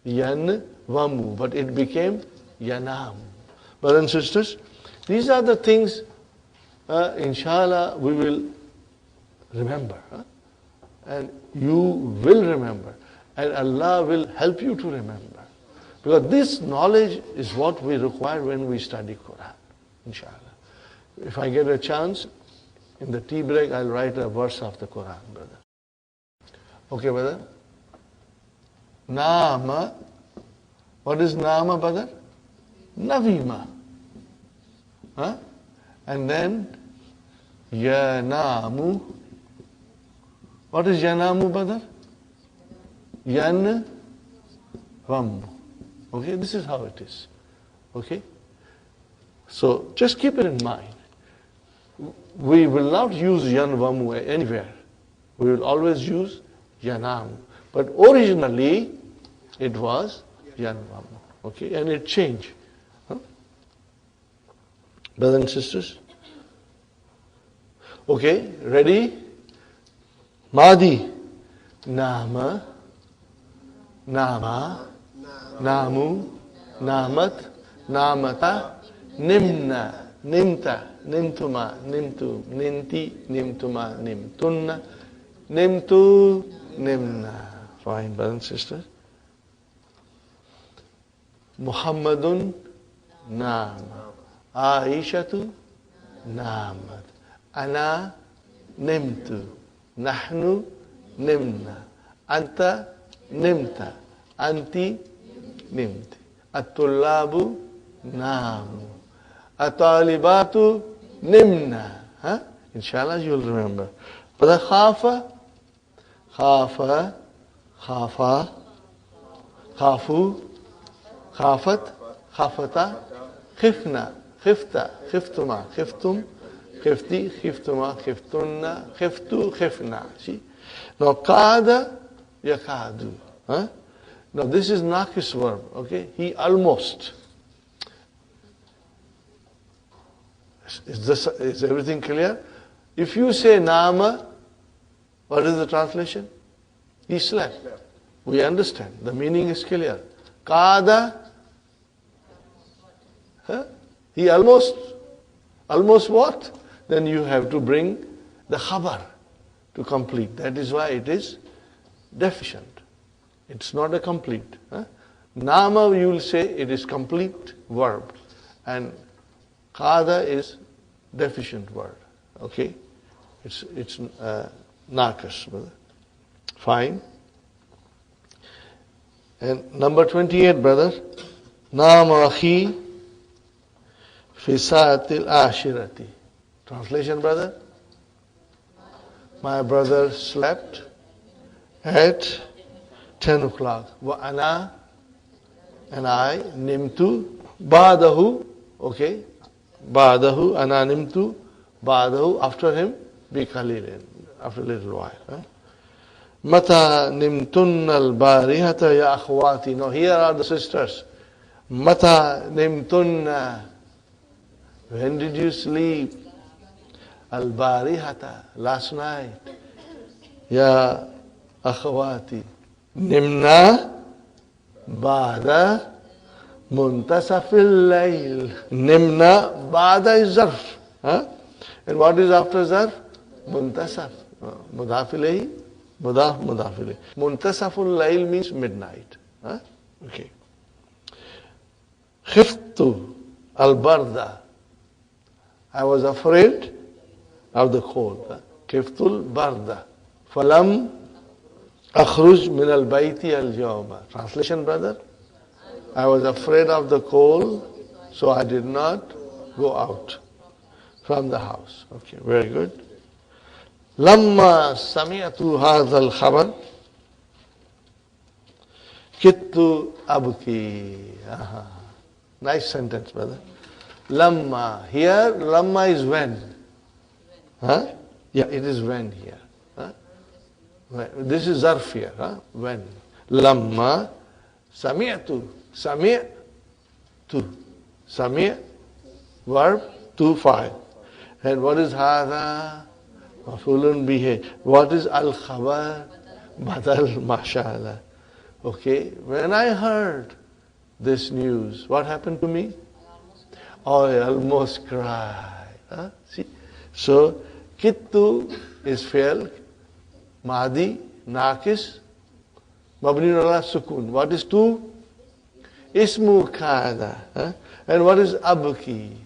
Yanvamu. But it became yanam. Brothers and sisters, these are the things, inshallah, we will remember. And you will remember. And Allah will help you to remember. Because this knowledge is what we require when we study Quran, inshallah. If I get a chance, in the tea break, I'll write a verse of the Quran, brother. Okay, brother? Nama. What is Nama, brother? Navima. And then Yanamu. What is Yanamu, brother? Yanvamu. Okay, this is how it is. Okay? So just keep it in mind. We will not use Yanvamu anywhere. We will always use Yanamu. But originally, it was Yanvamu. Okay? And it changed. Brothers and sisters? Okay, ready? Madi. Nama. Nama. Namu. Namat. Namata. Nimna. Nimta. Nimtuma. Nimtu. Ninti. Nimtuma. Nimtunna. Nimtu. Nimna. Fine, brothers and sisters. Muhammadun. Nama. Aishatu. Namat. Ana. Nimtu. Nahnu. Nimna. Anta. Nimta. Anti. Nimti. At-tullabu. Namu. At-talibatu. Nimna. Inshallah you'll remember. But the khafa. Khafa. Khafa. Khafu. Khafat. Khafata. Khifna. Khifta. Khiftuma. Khiftum. Khifti. Khiftuma. Khiftunna. Khiftu. Khifna. See? Now, kada. Yakadu. Now, this is nakis verb. Okay? He almost. Is everything clear? If you say nama, what is the translation? He slept. We understand. The meaning is clear. Kada. He almost what? Then you have to bring the khabar to complete. That is why it is deficient. It's not a complete. Nama, you will say it is complete verb. And qada is deficient word. Okay? It's nakas, brother. Fine. And number 28, brother. Nama akhi fi sa'atil ashirati. Translation, brother? My brother slept at 10 o'clock. Wa ana, and I, nimtu, ba'dahu, okay? Ba'dahu, ana nimtu, ba'dahu, after him, bi qalilin, after a little while. Mata nimtunna al-barihata ya akhwati. Now here are the sisters. Mata nimtunna. When did you sleep? Al-barihata, last night. Ya akhwati. Nimna ba'da muntasafil layl. Nimna ba'da is zarf. And what is after zarf? Muntasaf. Mudaf ilayhi. Mudaf ilayhi. Muntasaful layl means midnight. Okay. Khiftu al-barda. I was afraid of the cold. Khiftul barda. Falam akhruj min al-bayti al-jawma. Translation, brother? I was afraid of the cold, so I did not go out from the house. Okay, very good. Lamma sami'tu hadha al-khabar kittu abki. Nice sentence, brother. Lamma. Here, lamma is when. Yeah, it is when here. This is zarf here. When. Lamma Sami'tu. Sami'tu. Sami' verb to fa'il. And what is hadha? Maf'ulun bihi. What is al-khabar? Badal, mashallah. Okay, when I heard this news, what happened to me? Oh, I almost cried. Huh? See? So, kittu is fi'l, madi, nakis, mabni ala sukun. What is tu? Ismu kada. Huh? And what is abki?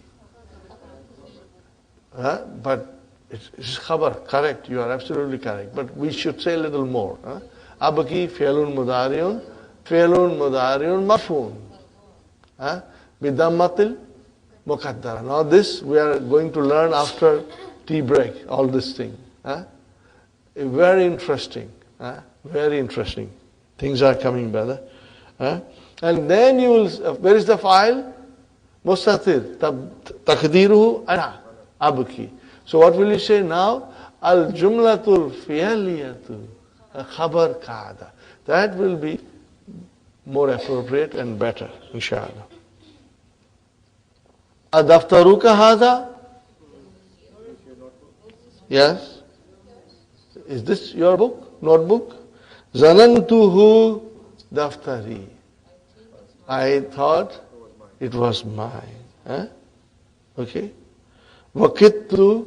Huh? But it's khabar, correct, you are absolutely correct. But we should say a little more. Huh? Abki, fi'lun mudariun, maf'un. Huh? Bidammatil muqaddara. Now this we are going to learn after tea break, all this thing. Huh? Very interesting. Huh? Very interesting. Things are coming, brother. Huh? And then you will, where is the file? Mustatir. Taqdiruhu ana. Abki. So what will you say now? Al jumlatul fi'liyatu. Khabar kada. That will be more appropriate and better, inshallah. Adaftaruka hada? Yes? Is this your book? Notebook? Zanantuhu daftari. I thought it was mine. Huh? Okay? Wakittu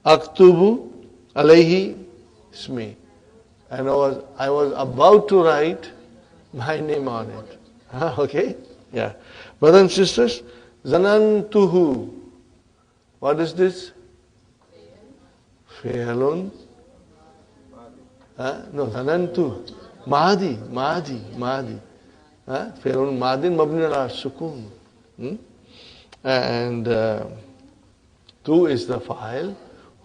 aktubu alayhi ismi. And I was about to write my name on it. Okay? Yeah. Brothers and sisters, zanantuhu. What is this? Fi'lun. No, zanantu. Mahdi. Fi'lun madin mabni ala sukun. And tu is the file.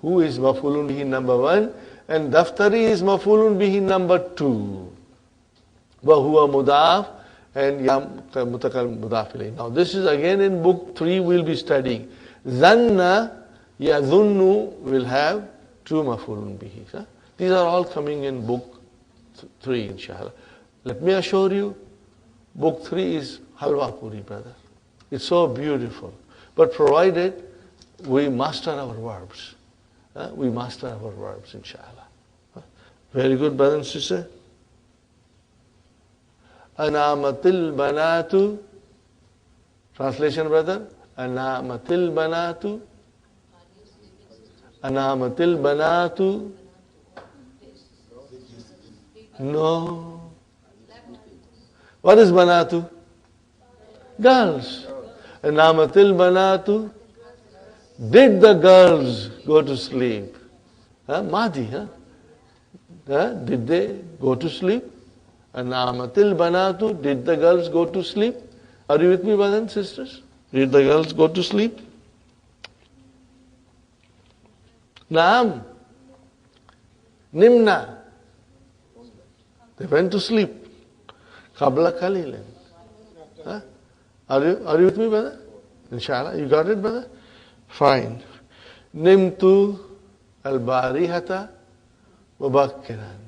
Who is maf'ulun bihi number 1? And daftari is maf'ulun bihi number 2. Wa huwa mudaf and yam mutakal mudaf ilayh. Now this is again in book 3 we'll be studying. Zanna yadhunnu will have 2 maf'ulun bihi. These are all coming in book 3, inshallah. Let me assure you, book 3 is halwa puri, brother. It's so beautiful. But provided we master our verbs. We master our verbs, inshallah. Very good, brother and sister. Anamatil banatu. Translation, brother. Anamatil banatu. Anamatil banatu. No. What is banatu? Girls. Anamatil banatu. Did the girls go to sleep? Madi, did they go to sleep? Anamatil banatu. Did the girls go to sleep? Are you with me, brothers and sisters? Did the girls go to sleep? Naam. Nimna. They went to sleep. Qabla qalilin. Are you with me, brother? Inshallah. You got it, brother? Fine. Nimtu al-barihata mubakkiran.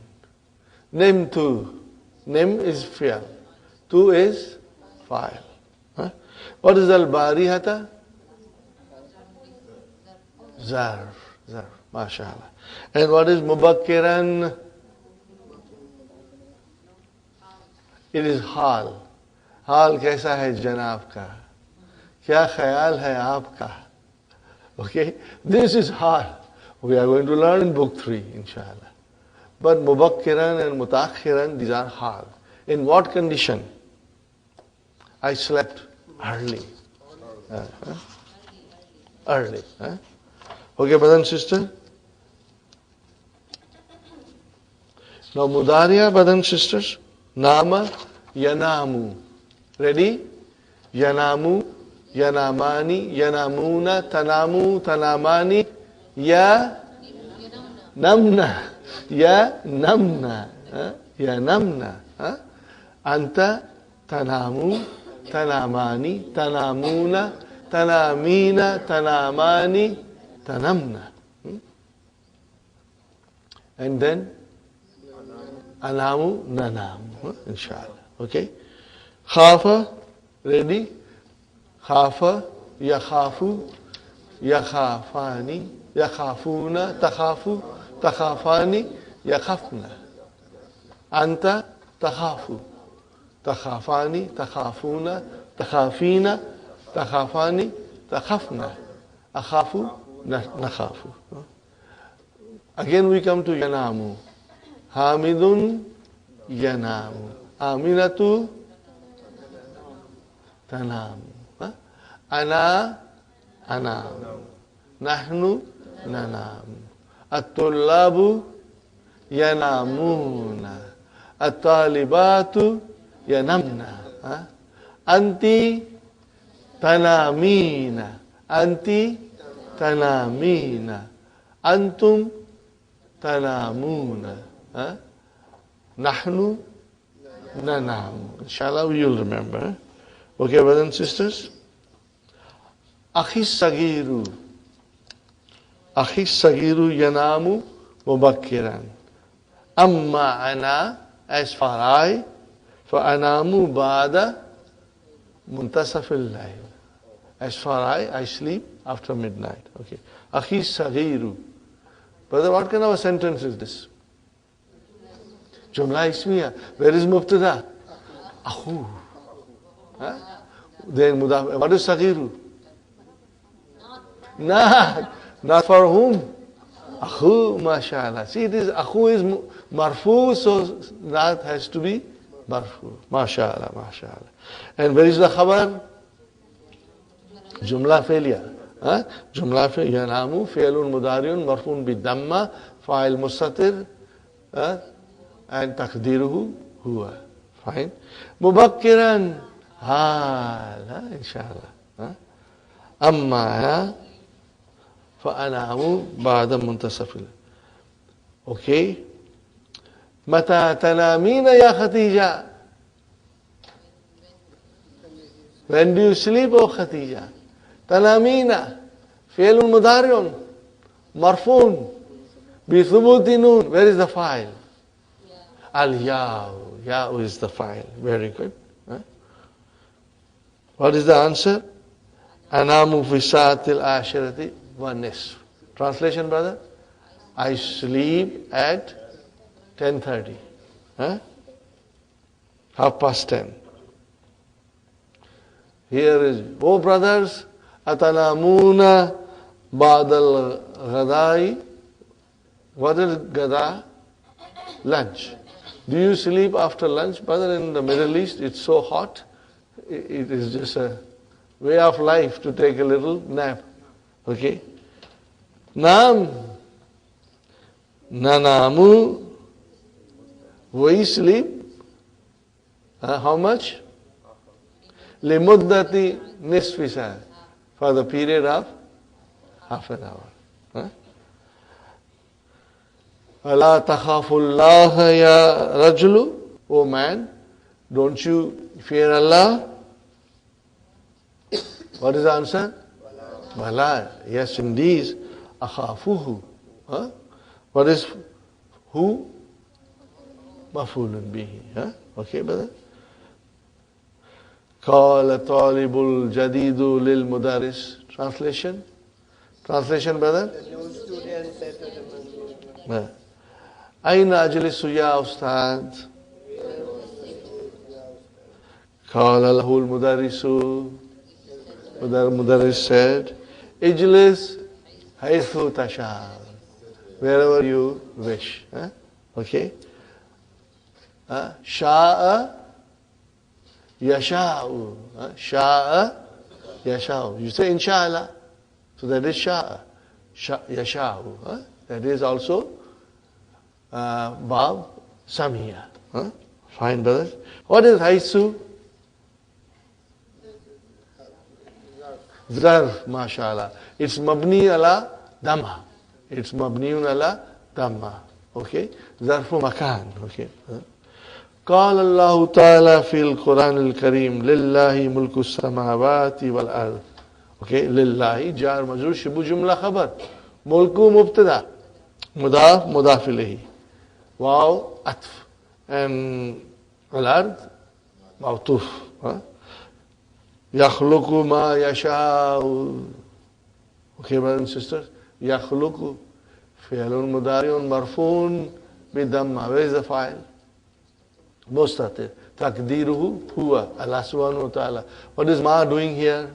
Nimtu. Nim is fi'al. Tu is fa'il. What is al-barihata? Zarf. MashaAllah. And what is mubakkiran? It is hal. हाल कैसा है जनाब का क्या ख्याल है आपका okay this is hal we are going to learn in book 3 inshallah but mubakkiran and mutakhiran these are hal in what condition I slept early okay brother and sister now mudariya brother and sisters nama yanamu ready? Yanamu, yanamani, yanamuna, tanamu, tanamani, ya namna, ya namna, ya namna. Anta, tanamu, tanamani, tanamuna, tanamina, tanamani, tanamna. And then Anamu, nanamu. Inshallah. Okay? Khafa, ready? Khafa, yakhafu, yakhafani, yakhafuna, takhafu, takhafani, yakhafna. Anta, takhafu, takhafani, takhafuna, takhafina, takhafani, takhafna. Akhafu, nakhafu. Again we come to yanamu. Hamidun, yanamu. Aminatu, tanamu. Ana, anamu. Nahnu, nanamu. At-tullabu, yanamuna. At-talibatu, yanamna. Anti, tanamina. Anti, tanamina. Antum, tanamuna. Nahnu, nanamu. Inshallah, you'll remember. Okay, brothers and sisters? Akhi sagiru. Akhi sagiru yanamu mubakkiran. Amma ana, as for I, فأنام بعد منتصف الليل. As for I sleep after midnight. Okay. Akhi saghiru. Brother, what kind of a sentence is this? Jumla ismiya. Where is mubtada? Akhu. Huh? Then mudaf. What is saghiru? Not for whom? Akhu, mashallah. See, this akhu is marfu, so that has to be marfu. Mashallah, mashallah. And where is the khabar? Jumla failure. Jumla failure. Yanamu, failun mudariun, marfun bidamma, fa'il mustatir, and takdiruhu, huwa. Fine. Mubakkiran, hala, inshallah. Amma, فأنام بعد منتصف الليل. Okay. متى تنامين يا خديجة? When do you sleep, O Khadija? تنامين فعل مضارع مرفوع بثبوت نون. Where is the file? Al-Ya'u. Ya'u is the file. Very good. What is the answer? أنام في ساعة العاشرة والنصف. Translation, brother? I sleep at 10:30. 10:30. Here is, oh brothers, أتنامون بعد الغداء. What is gada? Lunch. Do you sleep after lunch? Brother, in the Middle East, it's so hot. It is just a way of life to take a little nap. Okay? Naam. Nanamu. We sleep. How much? Limuddati nisfi sa. For the period of half an hour. Ala takhafullaha ya rajulu. Oh man, don't you fear Allah? What is the answer? Bala. Yes, indeed. Akhafuhu. What is who? Mafulun bihi. Okay, brother? Qala talibul jadidu lil mudaris. Translation? Translation, brother? The new student said to the Muslim. Aina ajlisu ya ustad? Qala lahul mudarisu. Mudaris said, Ijlis haythu tasha. Wherever you wish. Okay? Sha'a yasha'u. Sha'a yasha'u. You say inshallah. So that is sha'a. Yasha'u. That is also bab samhiya. Fine, brothers. What is haythu? Zarf, mashallah. It's mabni ala dhamma. It's mabniun ala dhamma. Okay? Zarfu makan. Okay? قال الله تعالى في القرآن الكريم لله ملك السماوات والأرض. Okay? لله جار مجرور شبه جملة خبر. ملك مبتدا. مضاف مضاف إليه. واو عطف. and al-ard, mawtuf. Yakhluqu ma yasha'u. Okay, brothers and sisters? Yakhluqu. Fi'lun mudari'un marfoon bidamma. Where is the file? Mustatir. Takdiruhu huwa. Allah subhanahu wa ta'ala. What is ma doing here?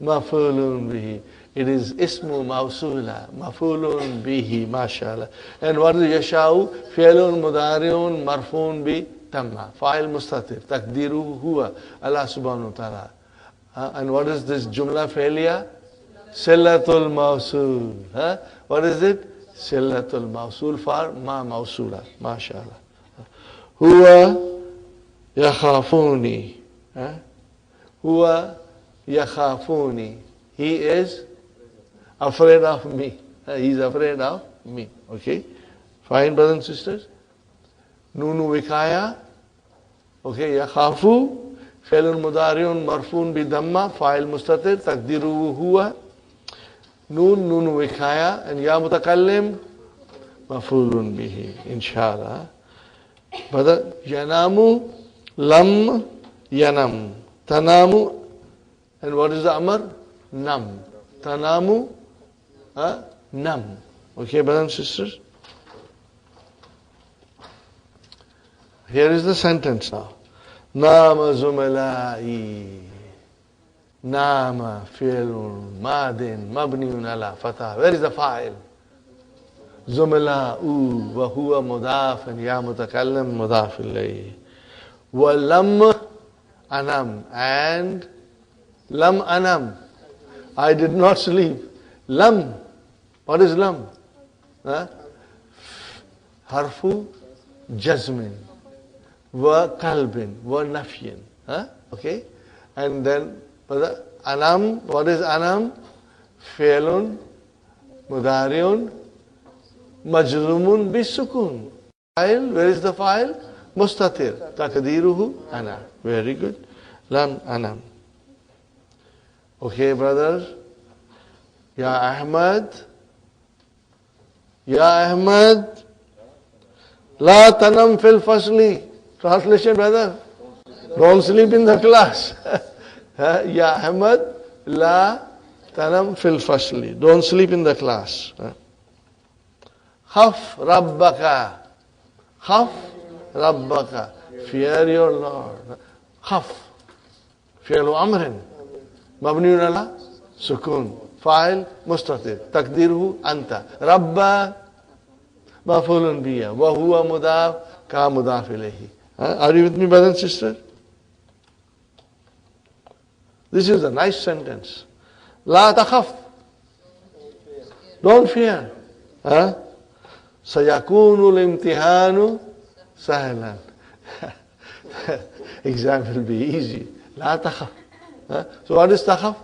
Mafulun bihi. It is ismu mawsula. Mafulun bihi. MashaAllah. And what is yasha'u? Fi'lun mudari'un marfoon bi tamma. Fa'il mustatir. Takdiruhu huwa. Allah subhanahu wa ta'ala. And what is this jumla failure? Sillatul mawsul. What is it? Sillatul mawsul for ma mawsula. MashaAllah. Huwa yakhafuni. Huwa yakhafuni. He is afraid of me. He is afraid of me. Okay? Fine, brothers and sisters? Nunu vikaya. Okay, yakhafu. Fi'lun mudari'un marfoon bi damma. Fa'il mustatir. Takdiruhu huwa. Nunu vikaya. And ya mutakallim. Mafulun bihi. Inshallah. Brother, yanamu. Lam. Yanam. Tanamu. And what is the amr? Nam. Tanamu. Nam. Okay, brothers and sisters? Here is the sentence now. Nama zumalai. Nama fi'lun madin mabniun ala fatah. Where is the file? Zumala'u wa huwa mudaf and ya mutakallim mudaf ilayhi. Wa lam anam and lam anam. I did not sleep. Lam. What is lam? Harfu jazmin. Wa kalbin. Wa nafyin. Okay? And then, anam. What is anam? Fi'lun. Mudari'un. Majzumun bisukun. File. Where is the file? Mustatir. Takdiruhu ana. Very good. Lam anam. Okay, brothers? Ya Ahmad. Ya Ahmad. La tanam fil fasli. Translation, brother. Don't sleep in the class. Ya Ahmad. La tanam fil fasli. Don't sleep in the class. Khaf rabbaka. Khaf rabbaka. Fear your Lord. Khaf. Fi'lu amrin. Mabniun ala sukun. Fa'il mustatir. Takdiruhu anta. Rabba mafulun biya. Wa huwa mudaf ka mudaf ilayhi. Are you with me, brothers and sisters? This is a nice sentence. La takhaf. Don't fear. Sayakunu al-imtihanu sahlan. Exam will be easy. La takhaf. So what is takhaf?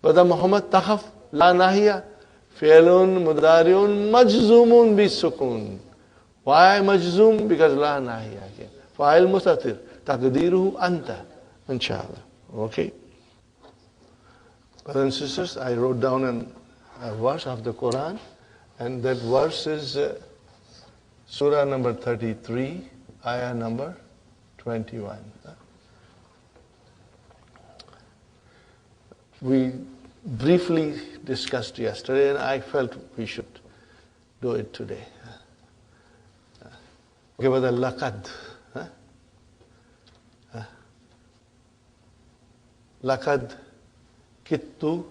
Brother Muhammad, takhaf, la nahiya, fi'lun mudari'un majzumun bisukun. Why majzum? Because la nahiya. Fa'il mustatir. Taqdiruhu anta. Inshallah. Okay. Brothers and sisters, I wrote down a verse of the Quran, and that verse is Surah number 33, ayah number 21. We briefly discussed yesterday, and I felt we should do it today. Okay, but the laqad. Laqad kittu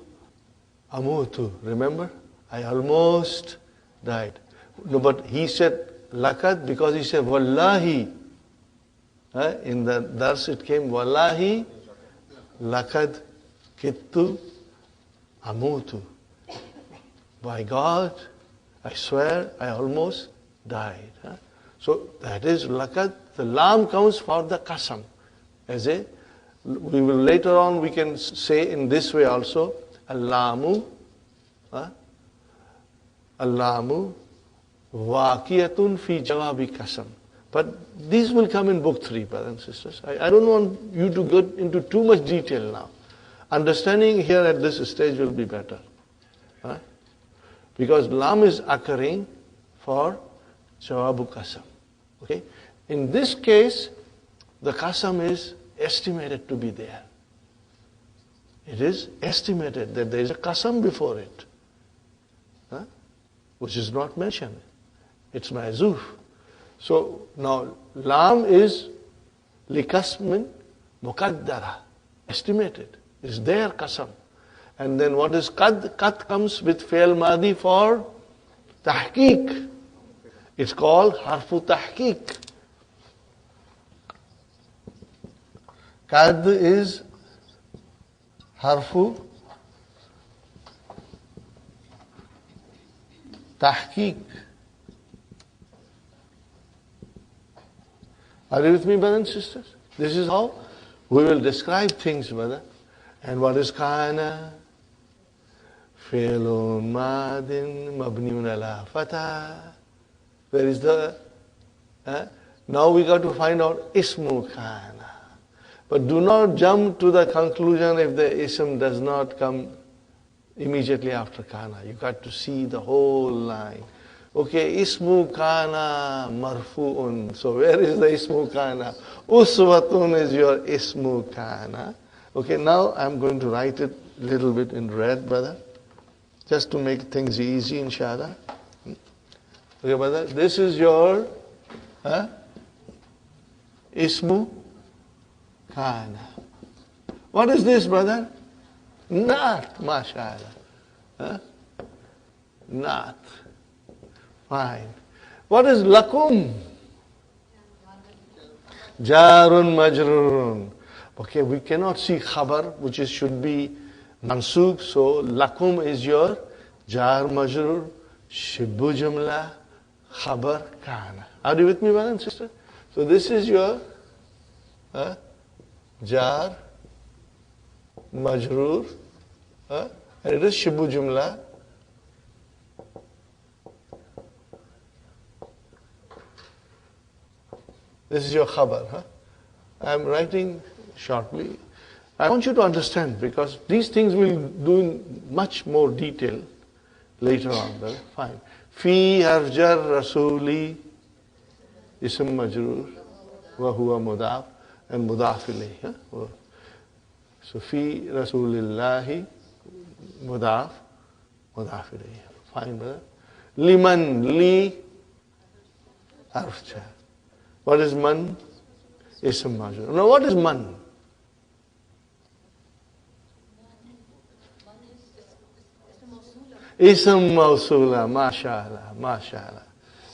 amutu. Remember? I almost died. No, but he said laqad because he said wallahi. In the dars it came wallahi laqad kittu amutu. By God, I swear I almost died. So that is laqad. The lam comes for the qasam. We will later on we can say in this way also. Allamu. Allamu waqiyatun fi jawabi qasam. But these will come in book 3, brothers and sisters. I don't want you to go into too much detail now. Understanding here at this stage will be better. Because lam is occurring for jawabu qasam. Okay? In this case, the qasam is estimated to be there. It is estimated that there is a qasam before it, which is not mentioned. It's ma'zuf. So now lam is likasmin muqaddara, estimated. It's there qasam. And then what is qad? Qad comes with fi'l madi for tahqiq. It's called harfu tahqiq. Qad is harfu tahqiq. Are you with me, brothers and sisters? This is how we will describe things, brother. And what is kana? Fi'lun madin mabniun ala fatah. Where is the... Now we got to find out ismu kana. But do not jump to the conclusion if the ism does not come immediately after kana. You got to see the whole line. Okay, ismu kana marfu'un. So where is the ismu kana? Uswatun is your ismu kana. Okay, now I'm going to write it a little bit in red, brother. Just to make things easy, inshallah. Okay, brother, this is your ismu kana. What is this, brother? Naat, mashallah. Naat. Fine. What is lakum? Jarun majrurun. Okay, we cannot see khabar, which is, should be mansub. So lakum is your jar majrur, shibbu jumla, khabar kana. Are you with me, brother and sister? So this is your jar majrur, and it is shibbu jumla. This is your khabar. I am writing shortly. I want you to understand, because these things we'll do in much more detail later on. Brother. Fine. Fi harjar rasuli ism majrur wa huwa mudaf and mudaf ilayhi. So fi rasulillahi mudaf ilayhi. Fine, brother. Liman li arfja. What is man? Ism majrur. Now what is man? Ism mawsula, mashallah, mashallah.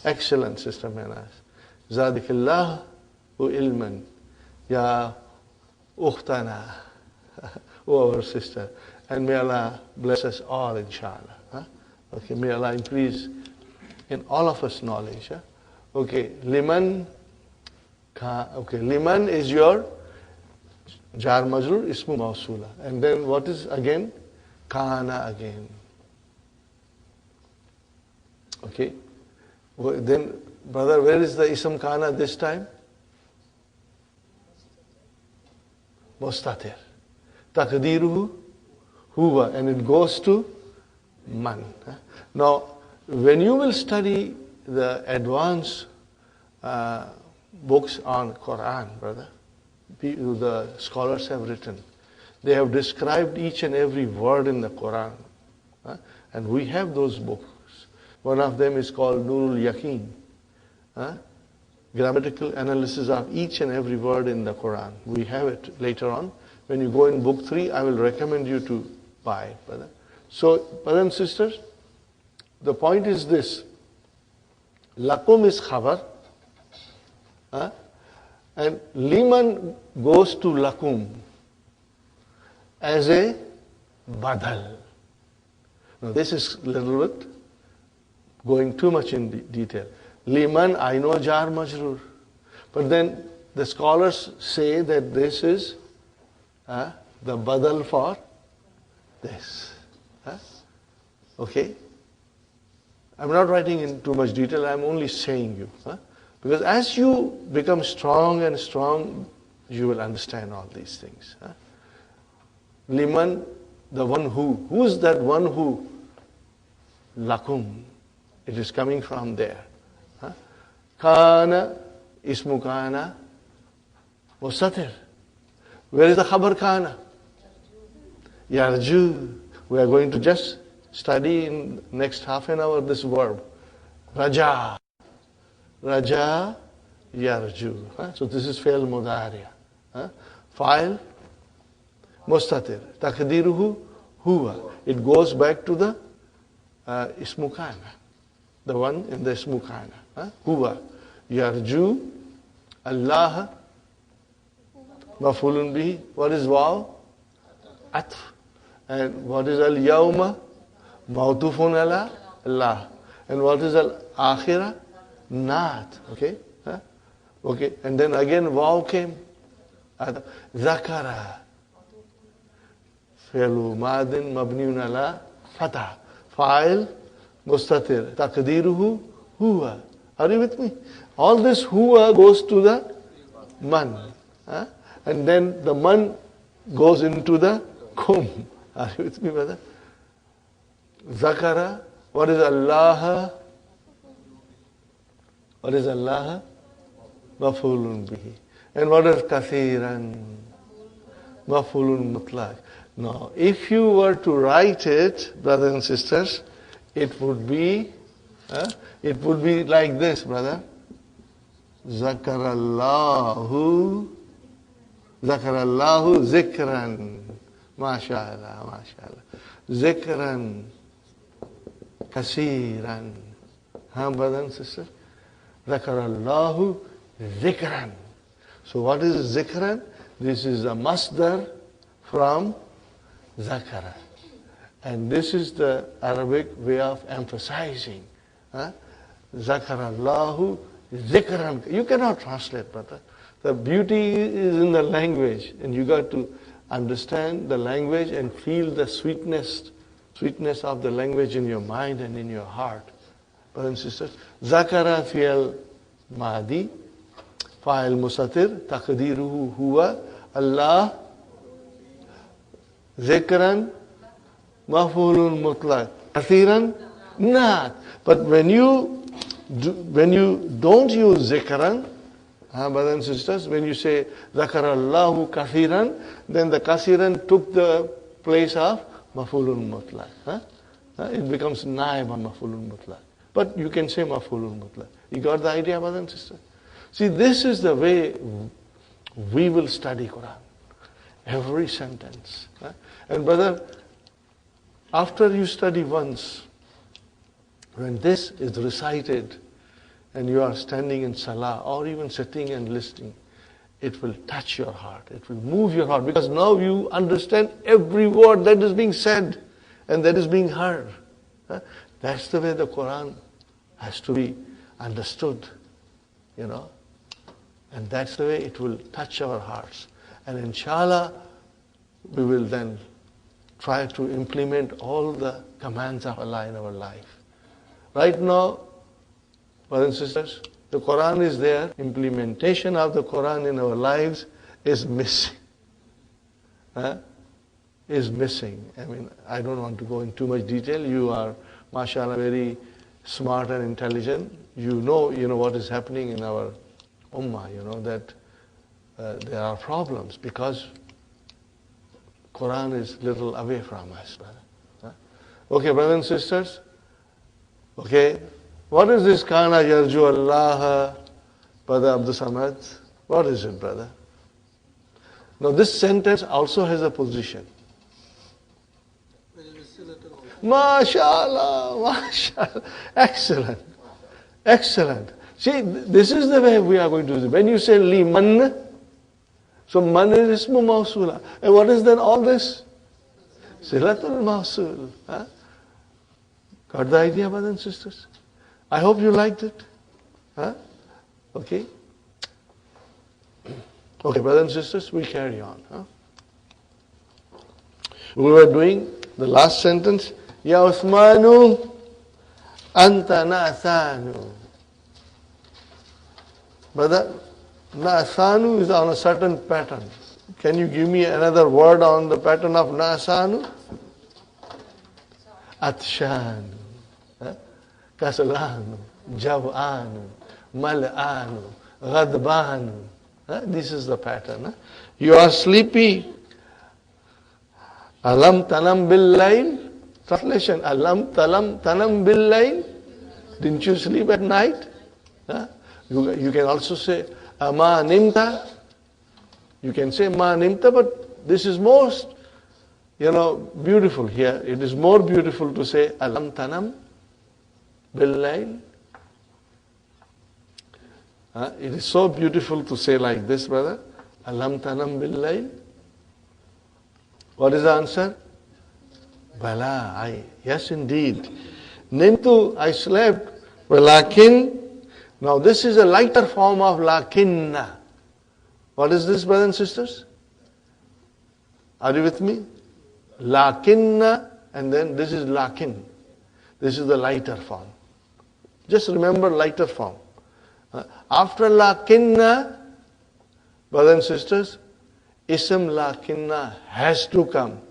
Excellent, Sister Menas. Zadikillahu ilman. Ya ukhtana. Oh, our sister. And may Allah bless us all, inshallah. Okay, may Allah increase in all of us knowledge. Okay, liman. Okay, liman is your jar majrur, ismu mawsula. And then what is again? Kana again. Okay. Then, brother, where is the ism kana this time? Mustatir. Taqdiruhu huwa. And it goes to man. Now, when you will study the advanced books on Quran, brother, the scholars have written. They have described each and every word in the Quran. And we have those books. One of them is called Nurul Yaqeen. Grammatical analysis of each and every word in the Quran. We have it later on. When you go in book 3, I will recommend you to buy it, brother. So, brothers and sisters, the point is this. Lakum is khabar. And liman goes to lakum as a badal. Now this is a little bit going too much in detail. Liman, I know jar majrur. But then the scholars say that this is the badal for this. Okay? I'm not writing in too much detail, I'm only saying you. Because as you become strong and strong, you will understand all these things. Liman, the one who. Who's that one who? Lakum. It is coming from there. Kana, Ismu kana mustatir. Where is the khabar kana? Yarju. We are going to just study in next half an hour this verb. Raja. Raja yarju. So this is fi'l mudari. Fa'il mustatir. Taqdiruhu huwa. It goes back to the ismu kana. The one in the ismu kana. Huwa. Yarju. Allah. Maf'ulun bihi. What is waw? Atf. And what is al-yawma? Mawtufun ala Allah. And what is al-akhirah? Naat. Okay? Okay. And then again waw came. Zakara. Fi'lu madin mabniun ala fatah. Fa'il mustatir. Taqdiruhu huwa. Are you with me? All this huwa goes to the man. And then the man goes into the kum. Are you with me, brother? Zakara. What is Allah? What is Allah? Maf'ulun bihi. And what is kathiran? Maf'ulun mutlaq. Now, if you were to write it, brothers and sisters, it would be like this, brother. Zakarallahu zikran. MashaAllah, MashaAllah. Zikran kasiran. Brothers and sisters? Zakarallahu zikran. So what is zikran? This is a masdar from zakara. And this is the Arabic way of emphasizing. Zakarallahu zikran. You cannot translate, brother. The beauty is in the language, and you got to understand the language and feel the sweetness of the language in your mind and in your heart. Brothers and sisters, zakara fi'al madi, fa'il mustatir, taqdiruhu huwa, Allah, zikran, maf'ulun mutlaq, kathiran, not. But when you don't use zikran, brothers and sisters, when you say zakarallahu kathiran, then the kathiran took the place of maf'ulun mutlaq. It becomes naib on maf'ulun mutlaq. But you can say maf'ulun mutlaq. You got the idea, brothers and sisters? See, this is the way we will study Quran. Every sentence. And brother, after you study once, when this is recited, and you are standing in salah or even sitting and listening, it will touch your heart. It will move your heart, because now you understand every word that is being said and that is being heard. That's the way the Quran has to be understood, and that's the way it will touch our hearts. And inshallah, we will then try to implement all the commands of Allah in our life. Right now, brothers and sisters, the Quran is there. Implementation of the Quran in our lives is missing. Is missing. I mean, I don't want to go in too much detail. You are, mashallah, very smart and intelligent. You know what is happening in our ummah, that there are problems because Quran is little away from us, brother. Okay, brothers and sisters. Okay. What is this kana yarju Allah, Brother Abdul Samad? What is it, brother? Now this sentence also has a position. MashaAllah, MashaAllah. Excellent. Excellent. See, this is the way we are going to do it. When you say liman, so man is ismu mawsula. And what is then all this? Silatul mawsul. Got the idea, brothers and sisters? I hope you liked it. Okay? Okay, brothers and sisters, we carry on. We were doing the last sentence. Ya Uthmanu anta na'thanu. Brother, na'thanu is on a certain pattern. Can you give me another word on the pattern of na'thanu? Atshanu. Kasalanu, Javanu, Mal'anu, Ghadban. This is the pattern. You are sleepy. Alam tanam bil layl. Translation. Alam tanam bil layl. Didn't you sleep at night? You can also say ma nimta. You can say ma nimta, but this is most, beautiful here. It is more beautiful to say alam tanam bil layl. It is so beautiful to say like this, brother. Alam tanam bil layl. What is the answer? Bala, yes indeed. Nimtu, I slept. Walakin, now this is a lighter form of lakinna. What is this, brothers and sisters? Are you with me? Lakinna, and then this is lakin. This is the lighter form. Just remember lighter form. After lakinna, brothers and sisters, ism lakinna has to come.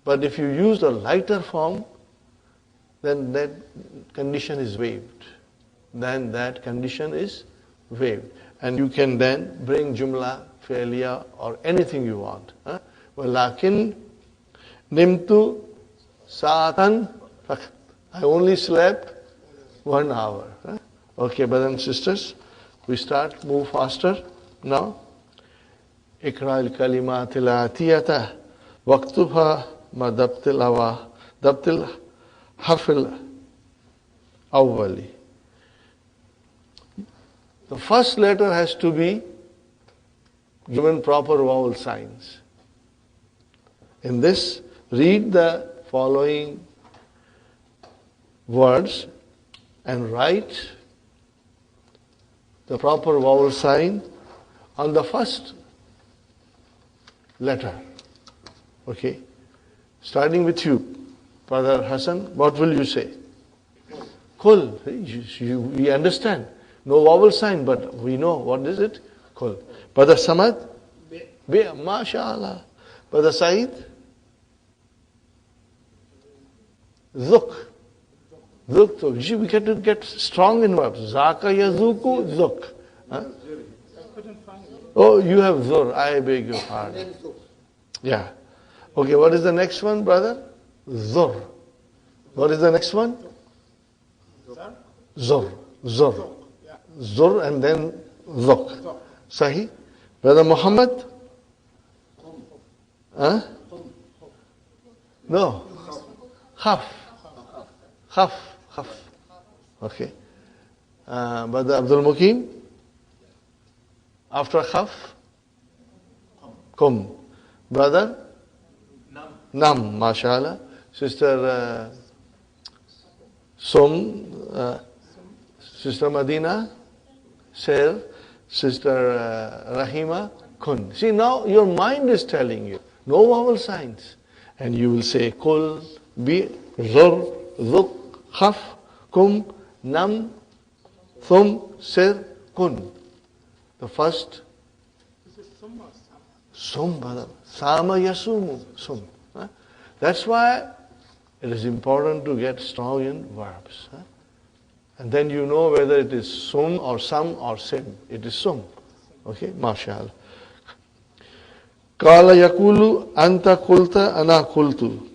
But if you use the lighter form, then that condition is waived. Then that condition is waived. And you can then bring jumla, failure, or anything you want. Walakin nimtu sa'atan faqat. I only slept 1 hour. Okay, brothers and sisters, we start, move faster now. Ikra al-kalimat al-atiyata waktubha ma dabtil awa dabtil harfil awwali. The first letter has to be given proper vowel signs. In this, read the following words and write the proper vowel sign on the first letter. Okay? Starting with you, Brother Hassan, what will you say? Kul. We understand. No vowel sign, but we know. What is it? Kul. Brother Samad? Be. MashaAllah. Brother Saeed? Zuk. Zuk. We got to get strong in verbs. Zaka yazuku zuk. Oh, you have zur. I beg your pardon. Yeah. Okay, what is the next one, brother? Zur. What is the next one? Zur. Zur. Zur and then zuk. Sahih? Brother Muhammad? No. Khaf. Khaf. Khaf. Okay. Brother Abdul Mukim? After khaf? Kum. Brother? Nam. MashaAllah. Sister Sister Madina? Ser. Sister Rahima? Kun. See, now your mind is telling you. No vowel signs. And you will say kul, bi, zur, zuk, khaf, kum, nam, thum, sir, kun. The first. Sum, brother. Sama yasumu. Sum. That's why it is important to get strong in verbs. And then you know whether it is sum or sam or sim. It is sum. Okay, mashallah. Kala yakulu anta kulta ana kultu.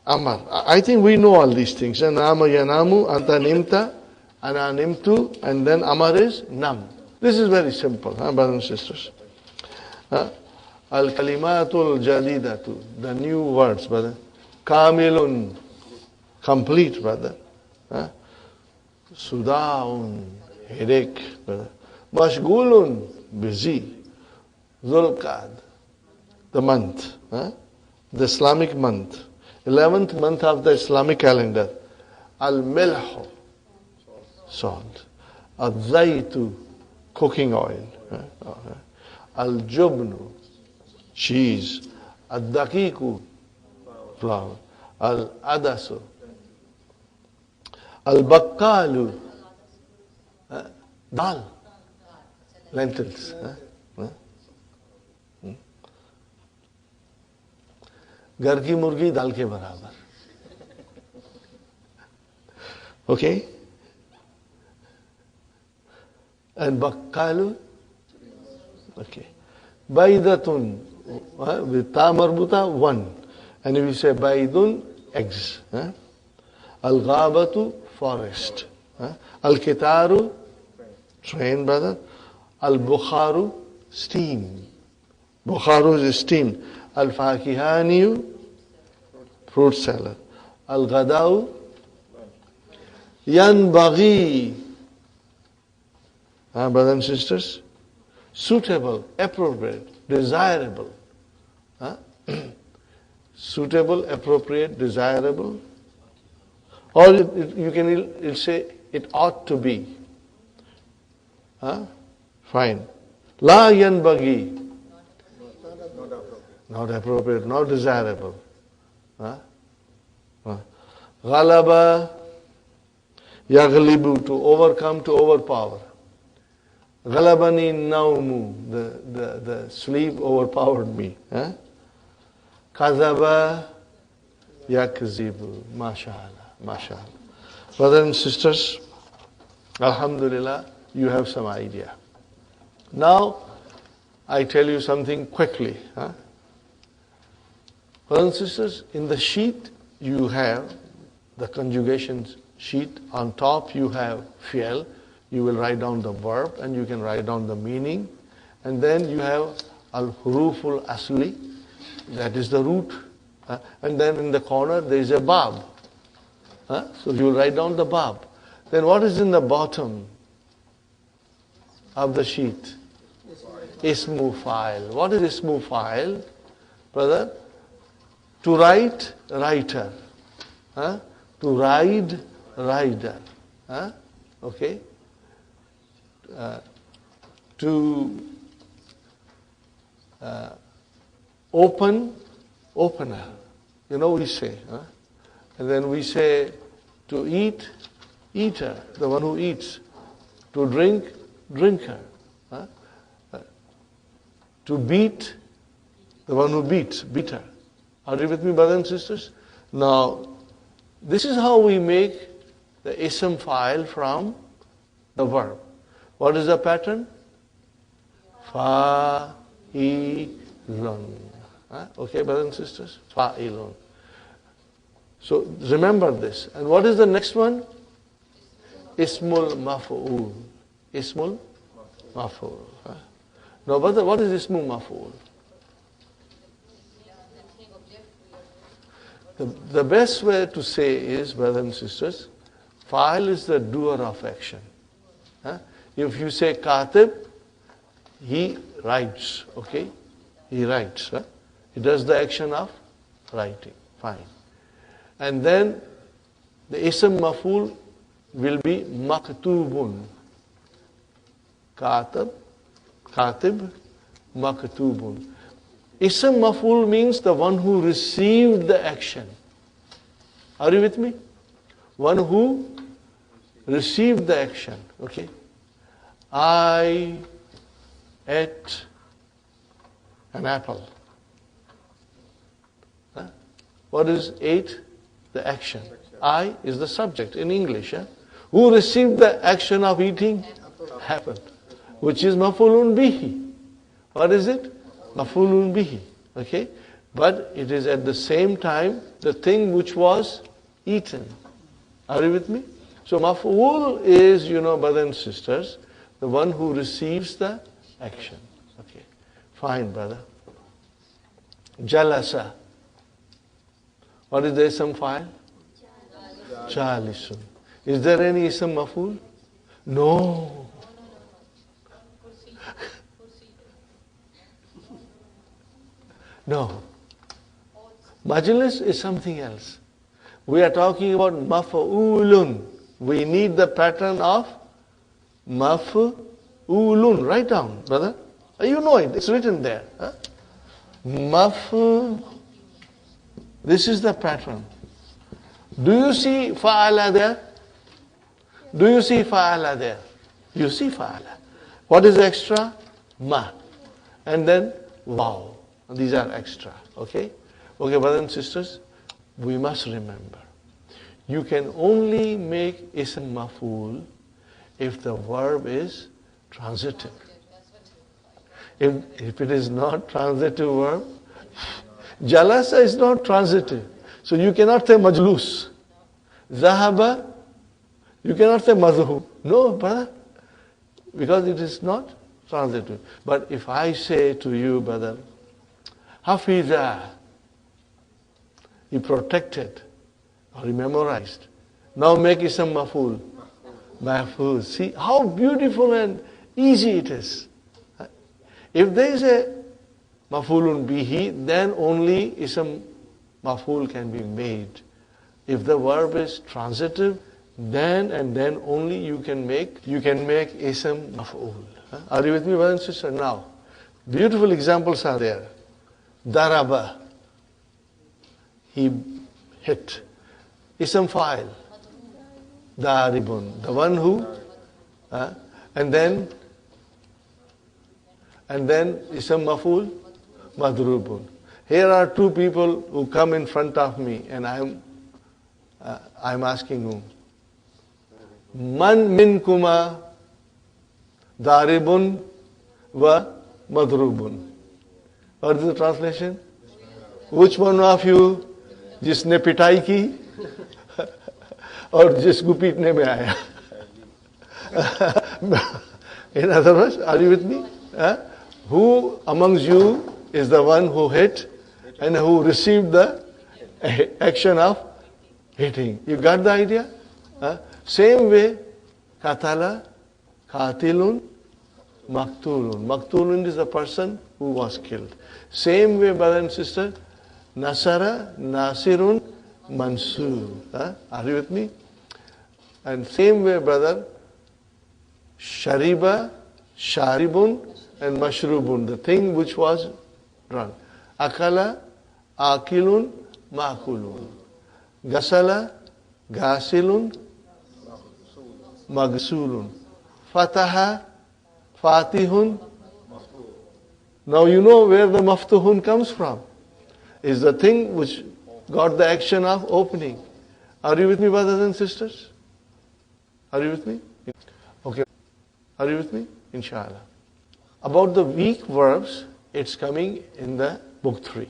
Amar. I think we know all these things. Nama yanamu anta nimta ana nimtu, and then amar is nam. This is very simple, brothers and sisters. Al kalimatul jadidatu, the new words, brother. Kamilun, complete, brother. Sudaun, headache, brother. Mashgulun, busy. Zulqad, the month, the Islamic month, 11th month of the Islamic calendar. Al-milhu, salt. Al-zaytu, cooking oil. Al-jubnu, cheese. Al-daqiqu, flour. Al-adasu. Al-bakkalu, dal, lentils. घर की मुर्गी दाल के बराबर. Okay? And bakkalu? Okay. Baidatun, with ta marbuta, one. And if you say baidun, eggs. Al-ghabatu, forest. Al-kitaru, train, brother. Al-bukharu, steam. Bukharu is steam. Al-fakihaniyu, fruit salad. Al-ghadau, yanbaghi. Brothers and sisters, suitable, appropriate, desirable. Suitable, appropriate, desirable. Or you can say it ought to be. Fine. La yanbaghi. Not appropriate, not desirable. Ghalaba yaghlibu, to overcome, to overpower. Ghalabani naumu, the sleep overpowered me. Kadhaba yakzibu. MashaAllah, MashaAllah. Brothers and sisters, Alhamdulillah, you have some idea. Now, I tell you something quickly. Brothers and sisters, in the sheet you have the conjugation sheet. On top you have fi'l. You will write down the verb and you can write down the meaning. And then you have al-huruful asli, that is the root. And then in the corner there is a bab. So you will write down the bab. Then what is in the bottom of the sheet? Ismu fa'il. What is ismu fa'il, brother? To write, writer. To ride, rider. Okay? To open, opener. We say. And then we say to eat, eater, the one who eats. To drink, drinker. To beat, the one who beats, beater. Are you with me, brothers and sisters? Now, this is how we make the ism file from the verb. What is the pattern? Fa'ilun. Okay, brothers and sisters? Fa'ilun. So remember this. And what is the next one? Ismul maf'ul. Ismul maf'ul. Now, brother, what is ismul maf'ul? The best way to say is, brothers and sisters, fa'il is the doer of action. If you say katib, he writes, okay? He writes. He does the action of writing. Fine. And then the ism maf'ul will be maktubun. Katib, maktubun. Ism maf'ul means the one who received the action. Are you with me? One who received the action. Okay? I ate an apple. What is ate? The action. I is the subject in English. Who received the action of eating? Apple. Which is maf'ulun bihi. What is it? Maf'ulun bihi. Okay? But it is at the same time the thing which was eaten. Are you with me? So maf'ul is, brothers and sisters, the one who receives the action. Okay. Fine, brother. Jalasa. What is the ism file? Jalisun. Is there any ism maf'ul? No. No. Majlis is something else. We are talking about maf'ulun. We need the pattern of maf'ulun. Write down, brother. You know it. It's written there. This is the pattern. Do you see fa'ala there? Do you see fa'ala there? You see fa'ala. What is extra? Ma. And then waw. These are extra. Okay? Okay, brothers and sisters, we must remember. You can only make ism maf'ul if the verb is Transitive. If it is not transitive verb, jalasa is not transitive. So you cannot say majlus. Zahaba, you cannot say mazhub. No, brother. Because it is not transitive. But if I say to you, brother, Hafiza, he protected or he memorized. Now make ism maf'ul. Mahfuz. See how beautiful and easy it is. If there is a maf'ulun bihi, then only ism maf'ul can be made. If the verb is transitive, then and then only you can make ism maf'ul. Are you with me, brother and sister? Now, beautiful examples are there. Daraba, he hit. Ism fa'il, daribun, the one who, and then ism maf'ul, madrubun. Here are two people who come in front of me, and I'm asking whom? Man minkuma daribun wa madrubun. What is the translation? Which one of you जिसने पिटाई की और जिसको पीटने में आया? In other words, are you with me? Who amongst you is the one who hit and who received the action of hitting? You got the idea? Same way, katala, katilun, maktulun. Maktulun is the person who was killed. Same way, brother and sister, nasara, nasirun, mansur. Are you with me? And same way, brother, shariba, sharibun, and mashrubun, the thing which was drunk. Akala, akilun, makulun. Gasala, gasilun, magsulun. Fataha, fatihun. Now you know where the maftuhun comes from. Is the thing which got the action of opening. Are you with me, brothers and sisters? Are you with me? Okay. Are you with me? Inshallah. About the weak verbs, it's coming in the book 3.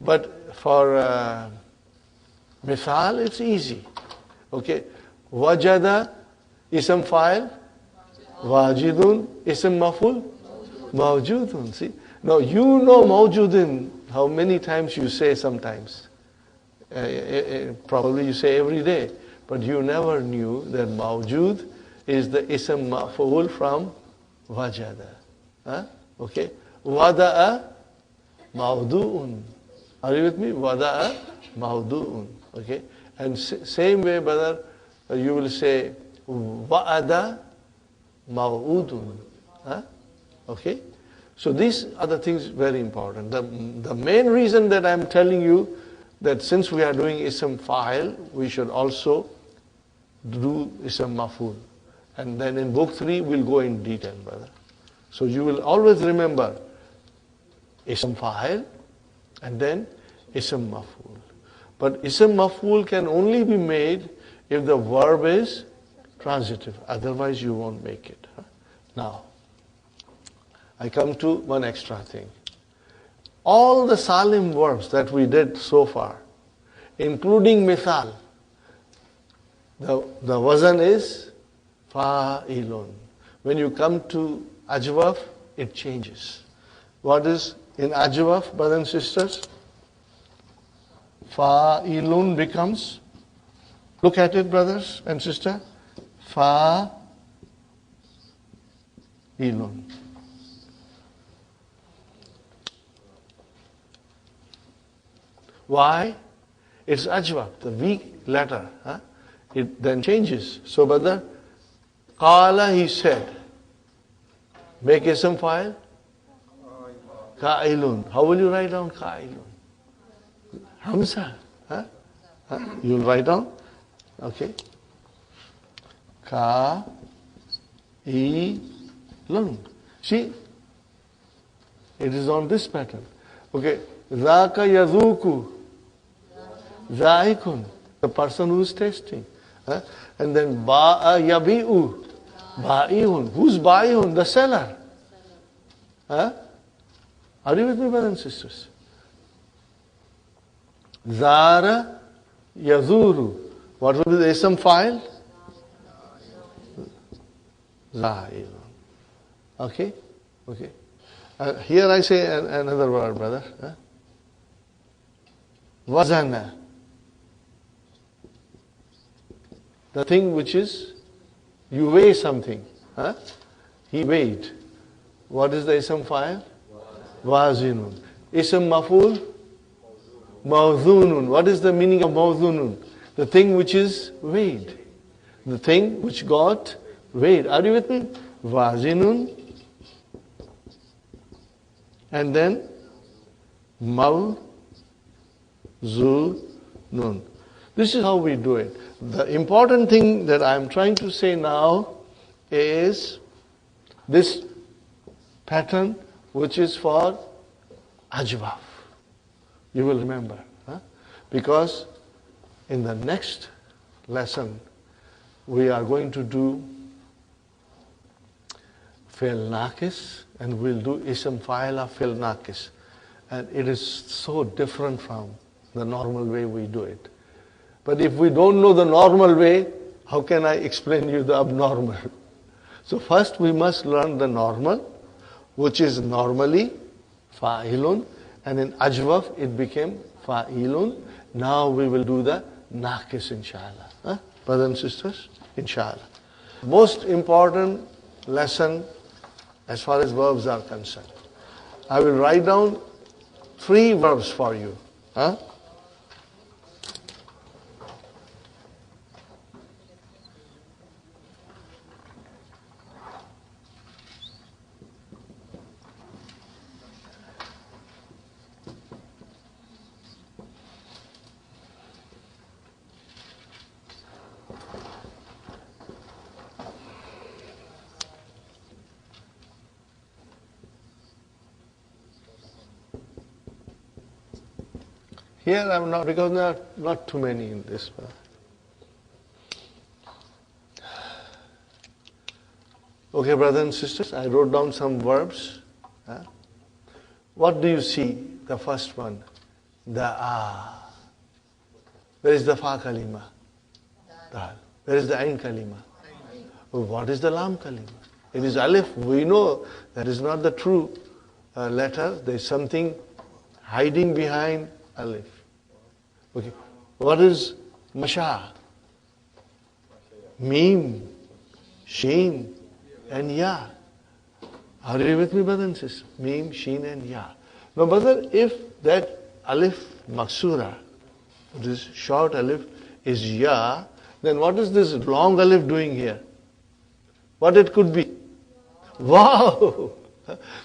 But for mithal, it's easy. Okay. Wajada, ism fa'il. Wajidun, ism maf'ul. Mawjudun. See? Now you know mawjudin, how many times you say sometimes. Probably you say every day. But you never knew that mawjud is the ism maf'ul from wajada. Okay. Wada'a mawdu'un. Are you with me? Wada'a mawdu'un. Okay. And same way, brother, you will say wa'ada maw'udun. Okay. So these are the things very important. The main reason that I'm telling you that since we are doing ism fa'il, we should also do ism maf'ul. And then in book 3, we'll go in detail, brother. So you will always remember ism fa'il and then ism maf'ul. But ism maf'ul can only be made if the verb is transitive. Otherwise you won't make it. Now, I come to one extra thing. All the salim verbs that we did so far, including mithal, the wazan is fa'ilun. When you come to ajwaf, it changes. What is in ajwaf, brothers and sisters? Fa'ilun becomes, look at it, brothers and sisters, fa'ilun. Why? It's ajwa, the weak letter. It then changes. So, brother, qala, he said. Make ism fa'il. Ka'ilun. How will you write down ka'ilun? Hamza. You'll write down. Okay. Ka'ilun. See, it is on this pattern. Okay. Zaka yazuku. Zaikun. The person who is tasting. And then ba'a yabi'u. Ba'i'un. Who's Ba'i'un? The seller. Huh? Are you with me, brothers and sisters? Zara yazuru. What will be the ism file? Za'irun. Okay? Okay. Here I say another word, brother. Huh? Wazana. The thing which is, you weigh something. Huh? He weighed. What is the ism file? Wazinun. Ism maful? Mawzunun. What is the meaning of mawzunun? The thing which is weighed. The thing which got weighed. Are you with me? Wazinun. And then mawzunun. This is how we do it. The important thing that I am trying to say now is this pattern which is for ajwaf. You will remember. Huh? Because in the next lesson we are going to do fi'l naqis and we'll do ism fa'il of fi'l naqis. And it is so different from the normal way we do it. But if we don't know the normal way, how can I explain you the abnormal? So first we must learn the normal, which is normally fa'ilun, and in ajwaf it became fa'ilun. Now we will do the naqis, inshallah. Huh? Brothers and sisters, inshallah. Most important lesson as far as verbs are concerned. I will write down 3 verbs for you. Huh? Here I'm not, because there are not too many in this one. Okay, brothers and sisters, I wrote down some verbs. Huh? What do you see? The first one, da'a. Where is the fa kalima? Dal. Where is the ain kalima? What is the lam kalima? It is alif. We know that is not the true letter. There is something hiding behind alif. Okay. What is masha? Mim, sheen, and ya. Are you with me, brother and sister? Mim, sheen, and ya. Now, brother, if that alif maksura, this short alif, is ya, then what is this long alif doing here? What it could be? Wow!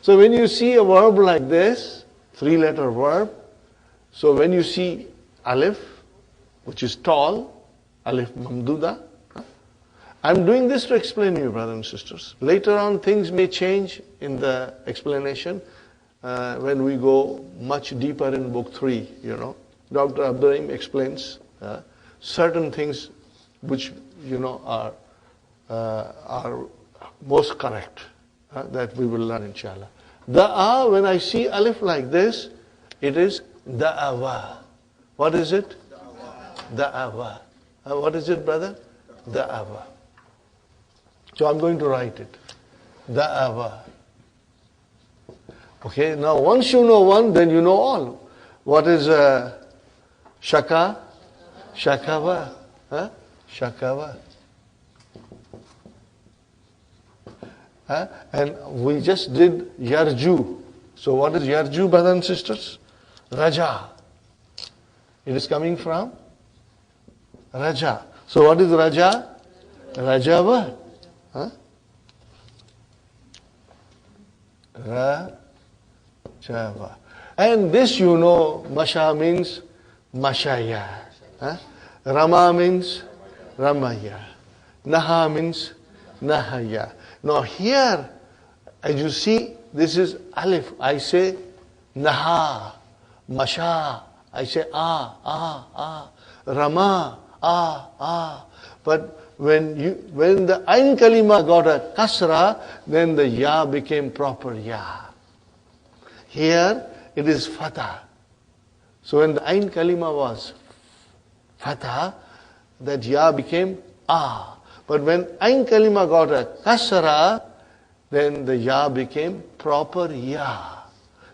So when you see a verb like this, 3-letter verb, so when you see alif, which is tall, alif mamduda, I'm doing this to explain to you, brothers and sisters. Later on, things may change in the explanation when we go much deeper in book 3, you know. Dr. Abdurrahim explains certain things which, you know, are most correct that we will learn, inshallah. Da'a, when I see alif like this, it is da'awa. What is it? Da'awa. What is it, brother? Da'awa. So I'm going to write it. Da'awa. Okay, now once you know one, then you know all. What is shaka? Shakawa. Huh? Shakawa. And we just did yarju. So what is yarju, brothers and sisters? Raja. It is coming from Raja. So what is Raja? Rajava. Huh? Rajava. And this you know, Masha means Mashaya. Huh? Rama means Ramaya. Naha means Nahaya. Now here, as you see, this is alif. I say Naha, Masha. I say Rama, But when the Ain Kalima got a kasra, then the Ya became proper Ya. Here it is Fatah. So when the Ain Kalima was Fatah, that Ya became A. But when Ain Kalima got a kasra, then the Ya became proper Ya.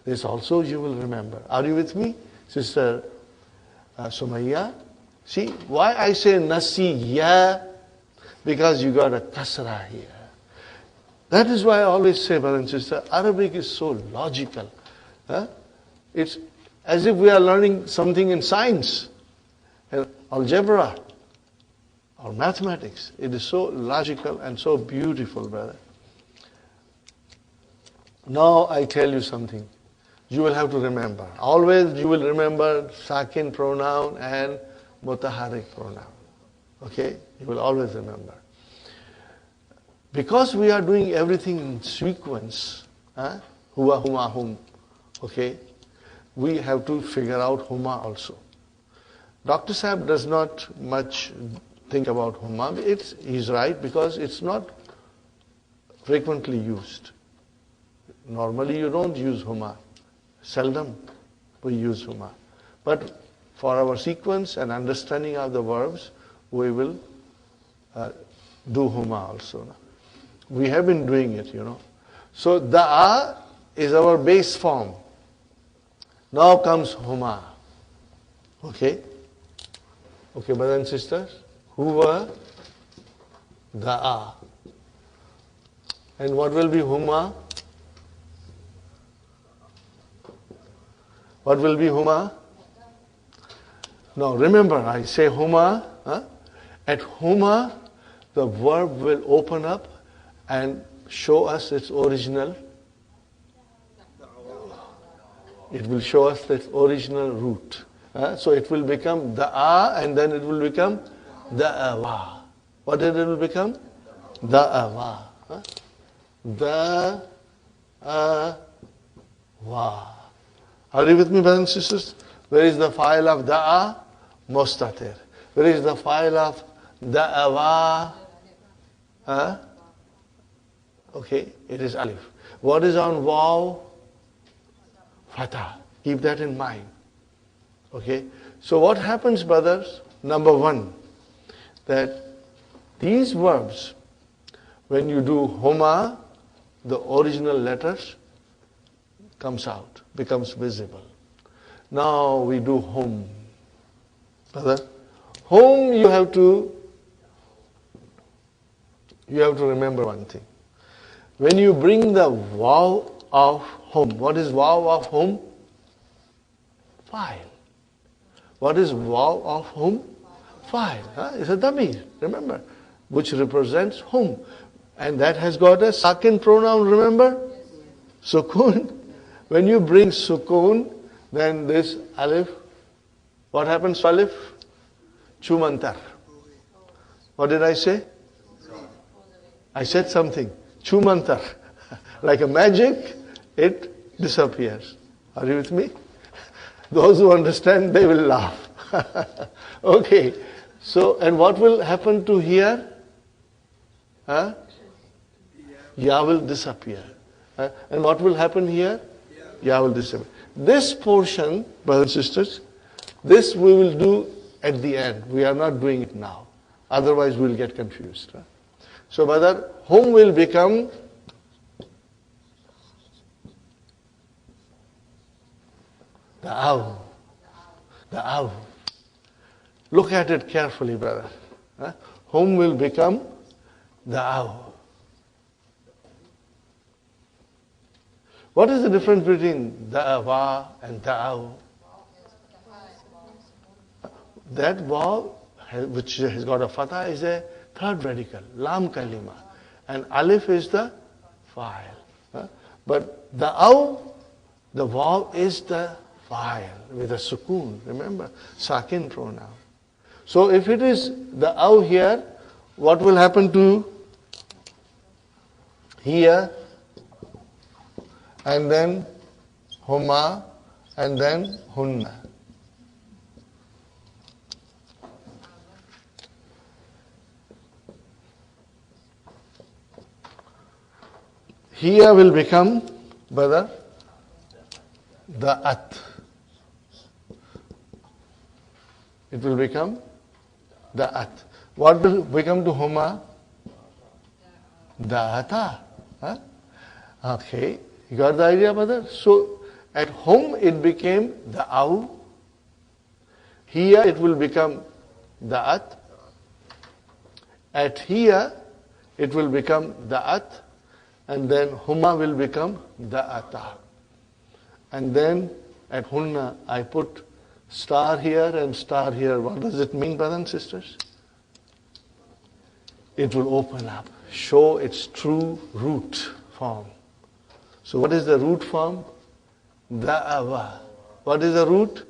This also you will remember. Are you with me, Sister Sumayya? See, why I say Nasiya? Because you got a kasra here. That is why I always say, brother and sister, Arabic is so logical. It's as if we are learning something in science, algebra, or mathematics. It is so logical and so beautiful, brother. Now I tell you something. You will have to remember. Always you will remember sakin pronoun and mutaharrik pronoun. Okay? You will always remember. Because we are doing everything in sequence, huwa, huma, hum, okay? We have to figure out huma also. Dr. Saab does not much think about huma. He's right because it's not frequently used. Normally you don't use huma. Seldom we use huma. But for our sequence and understanding of the verbs, we will do huma also. We have been doing it, So da'a is our base form. Now comes huma. Okay? Okay, brothers and sisters? Huwa, da'a. And what will be huma? What will be huma? Now remember, I say huma. At huma, the verb will open up and show us its original. It will show us its original root. So it will become da'a and then it will become da'awa. What did it will become? Da'awa. Da'awa. Are you with me, brothers and sisters? Where is the file of da'a? Mustatir. Where is the file of da'awa? Okay, it is alif. What is on waw? Fatah. Keep that in mind. Okay, so what happens, brothers? Number one, that these verbs, when you do huma, the original letters comes out, becomes visible. Now we do hum. Brother, hum you have to remember one thing. When you bring the waw of hum, what is waw of hum? File. What is waw of hum? File. It's a damir, remember, which represents hum. And that has got a sakin pronoun, remember? Sukun. When you bring sukun, then this alif, what happens to alif? Chumantar. What did I say? I said something. Chumantar. Like a magic, it disappears. Are you with me? Those who understand, they will laugh. Okay. So, and what will happen to here? Ya will disappear. And what will happen here? Ya will disappear. This portion, brothers and sisters, this we will do at the end. We are not doing it now. Otherwise we will get confused. So brother, hum will become the aw. The aw. Look at it carefully, brother. Hum will become the aw. What is the difference between da'awa and da'aw? That waw, which has got a fatha, is a third radical, lam kalima. And alif is the file. But da'aw, the waw is the file with a sukoon. Remember, sakin pronoun. So if it is the aw here, what will happen to here? And then huma, and then hunna. Here will become, brother, the at. It will become the at. What will become to huma? The ata. Huh? Okay, you got the idea, brother? So at home it became the au. Here it will become the at. At here it will become the at. And then huma will become the ata. And then at hunna I put star here and star here. What does it mean, brothers and sisters? It will open up, show its true root form. So what is the root form? Da'awa. What is the root?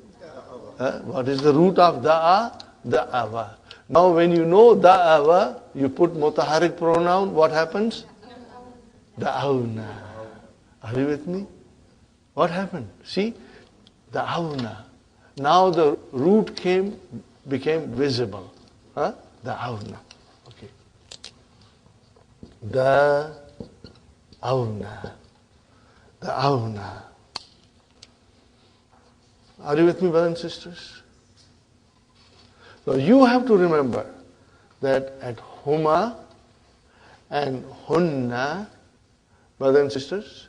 What is the root of da'a? Da'awa. Now when you know da'awa, you put mutaharrik pronoun, what happens? Da'awna. Are you with me? What happened? See? Da'awna. Now the root became visible. Da'awna. Okay. Da'awna. Da'awna. Are you with me, brothers and sisters? Now you have to remember that at huma and hunna, brothers and sisters,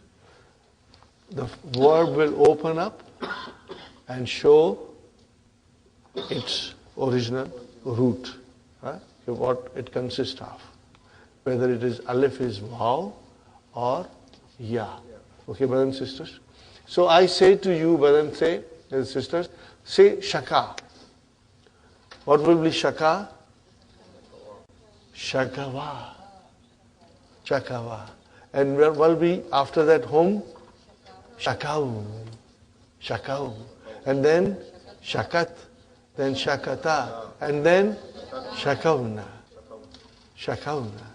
the verb will open up and show its original root, what it consists of. Whether it is alif is waw or ya. Okay, brothers and sisters? So I say to you, brothers and sisters, say shaka. What will be shaka? Shakawa. Shakawa. And what will be after that home? Shakau. Shakau. And then shakat. Then shakata. And then shakauna. Shakauna.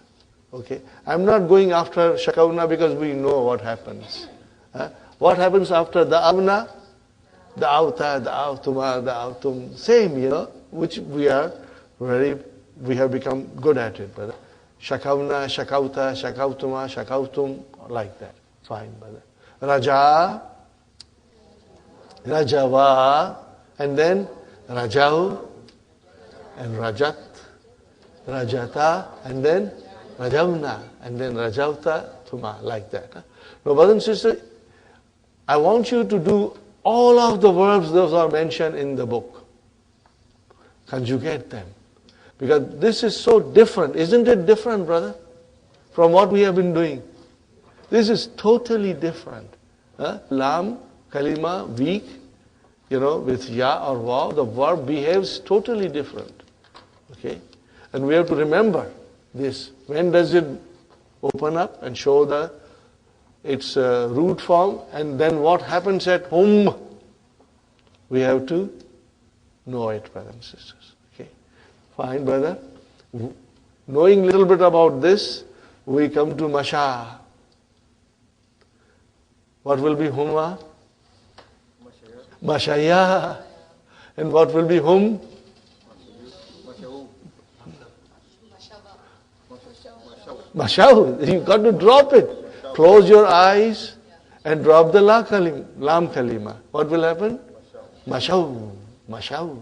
Okay. I'm not going after shakauna because we know what happens. What happens after the avna? The auta, the autuma, the autum. Same, which we have become good at it, brother. Shakauna, shakauta, shakautuma, shakautum, like that. Fine, brother. Raja, rajawa, and then rajau, and rajat, rajata, and then rajauna, and then rajauta, tuma, like that. Now, brothers and sisters, I want you to do all of the verbs those are mentioned in the book. Conjugate them. Because this is so different. Isn't it different, brother? From what we have been doing. This is totally different. Lam, kalima, weak, with ya or waw, the verb behaves totally different. Okay? And we have to remember this. When does it open up and show its root form? And then what happens at home? We have to know it, brothers and sisters. Okay? Fine, brother. Knowing a little bit about this, we come to masha. What will be huma? Mashaya. And what will be hum? Mashaw. You got to drop it. Close your eyes and drop the lam kalima. What will happen? Mashaw. Mashaw.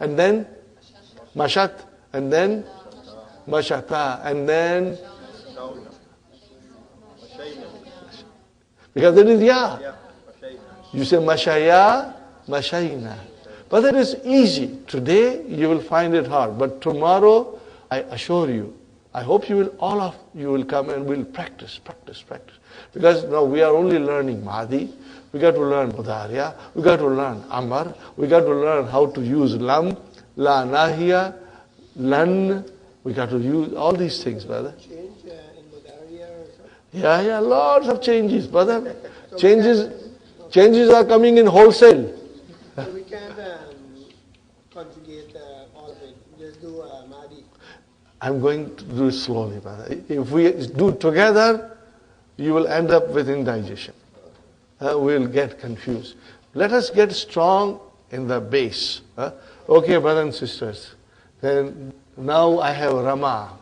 And then mashat. And then mashata. And then because it is ya. You say mashaya, mashayna. But that is easy. Today you will find it hard. But tomorrow, I assure you, I hope all of you will come and we'll practice. Because now we are only learning Mahdi. We got to learn Mudariya. We got to learn Amar. We got to learn how to use Lam, La Nahiya, Lan. We got to use all these things, brother. Change in Mudariya or something? Yeah, lots of changes, brother. Changes are coming in wholesale. So we can't conjugate all of it. Just do Mahdi. I'm going to do it slowly, brother. If we do it together, you will end up with indigestion. We'll get confused. Let us get strong in the base. Okay, brothers and sisters. Then now I have Rama.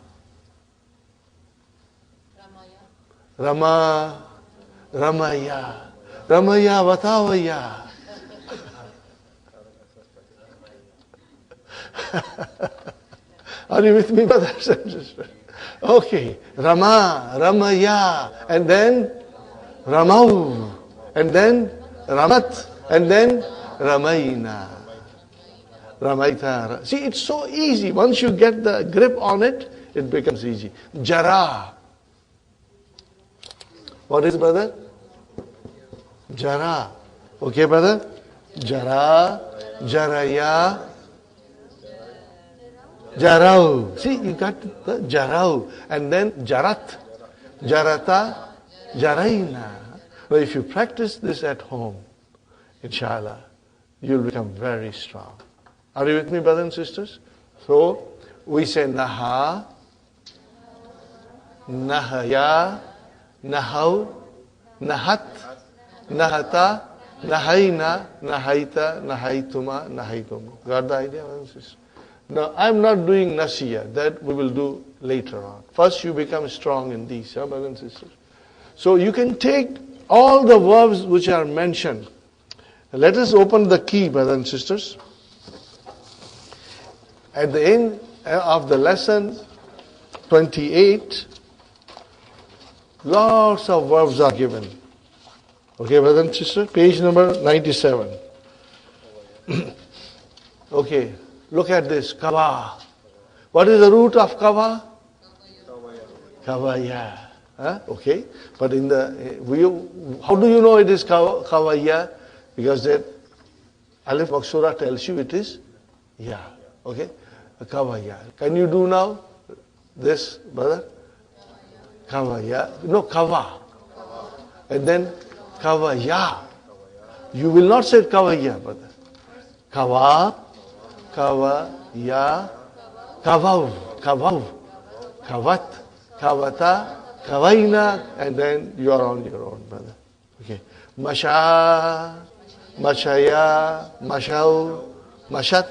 Rama, Ramaya, Ramaya, Vatavaya. Are you with me, brothers and sisters? Okay, Rama, Ramaya, and then Ramau, and then Ramat, and then Ramaina. Ramaita. See, it's so easy. Once you get the grip on it, it becomes easy. Jara. What is, brother? Jara. Okay, brother? Jara, Jaraya, Jarau. See, you got the Jarau. And then Jarat, Jarata, Jaraina. Now, if you practice this at home, inshallah, you'll become very strong. Are you with me, brothers and sisters? So, we say Naha, Nahaya, Nahau, Nahat, Nahata, Nahaina, Nahaita, Nahaituma, Nahaitum. Got the idea, brothers and sisters? Now, I'm not doing Nasiya. That we will do later on. First, you become strong in these, brothers and sisters. So, you can take all the verbs which are mentioned. Let us open the key, brothers and sisters. At the end of the lesson 28, lots of verbs are given. Okay, brothers and sisters, page number 97. Okay, look at this, kava. What is the root of kava? Kavaya. Okay, but in the, how do you know it is kavaya? Because that Alif Maksura tells you it is ya. Okay, kavaya. Can you do now this, brother? Kavaya. No, kava. And then kavaya. You will not say kavaya, brother. Kava, kavaya, kavav, kavav, kavat, kavata, kavaina, and then you are on your own, brother. Okay. Masha, mashaya, mashau, mashat,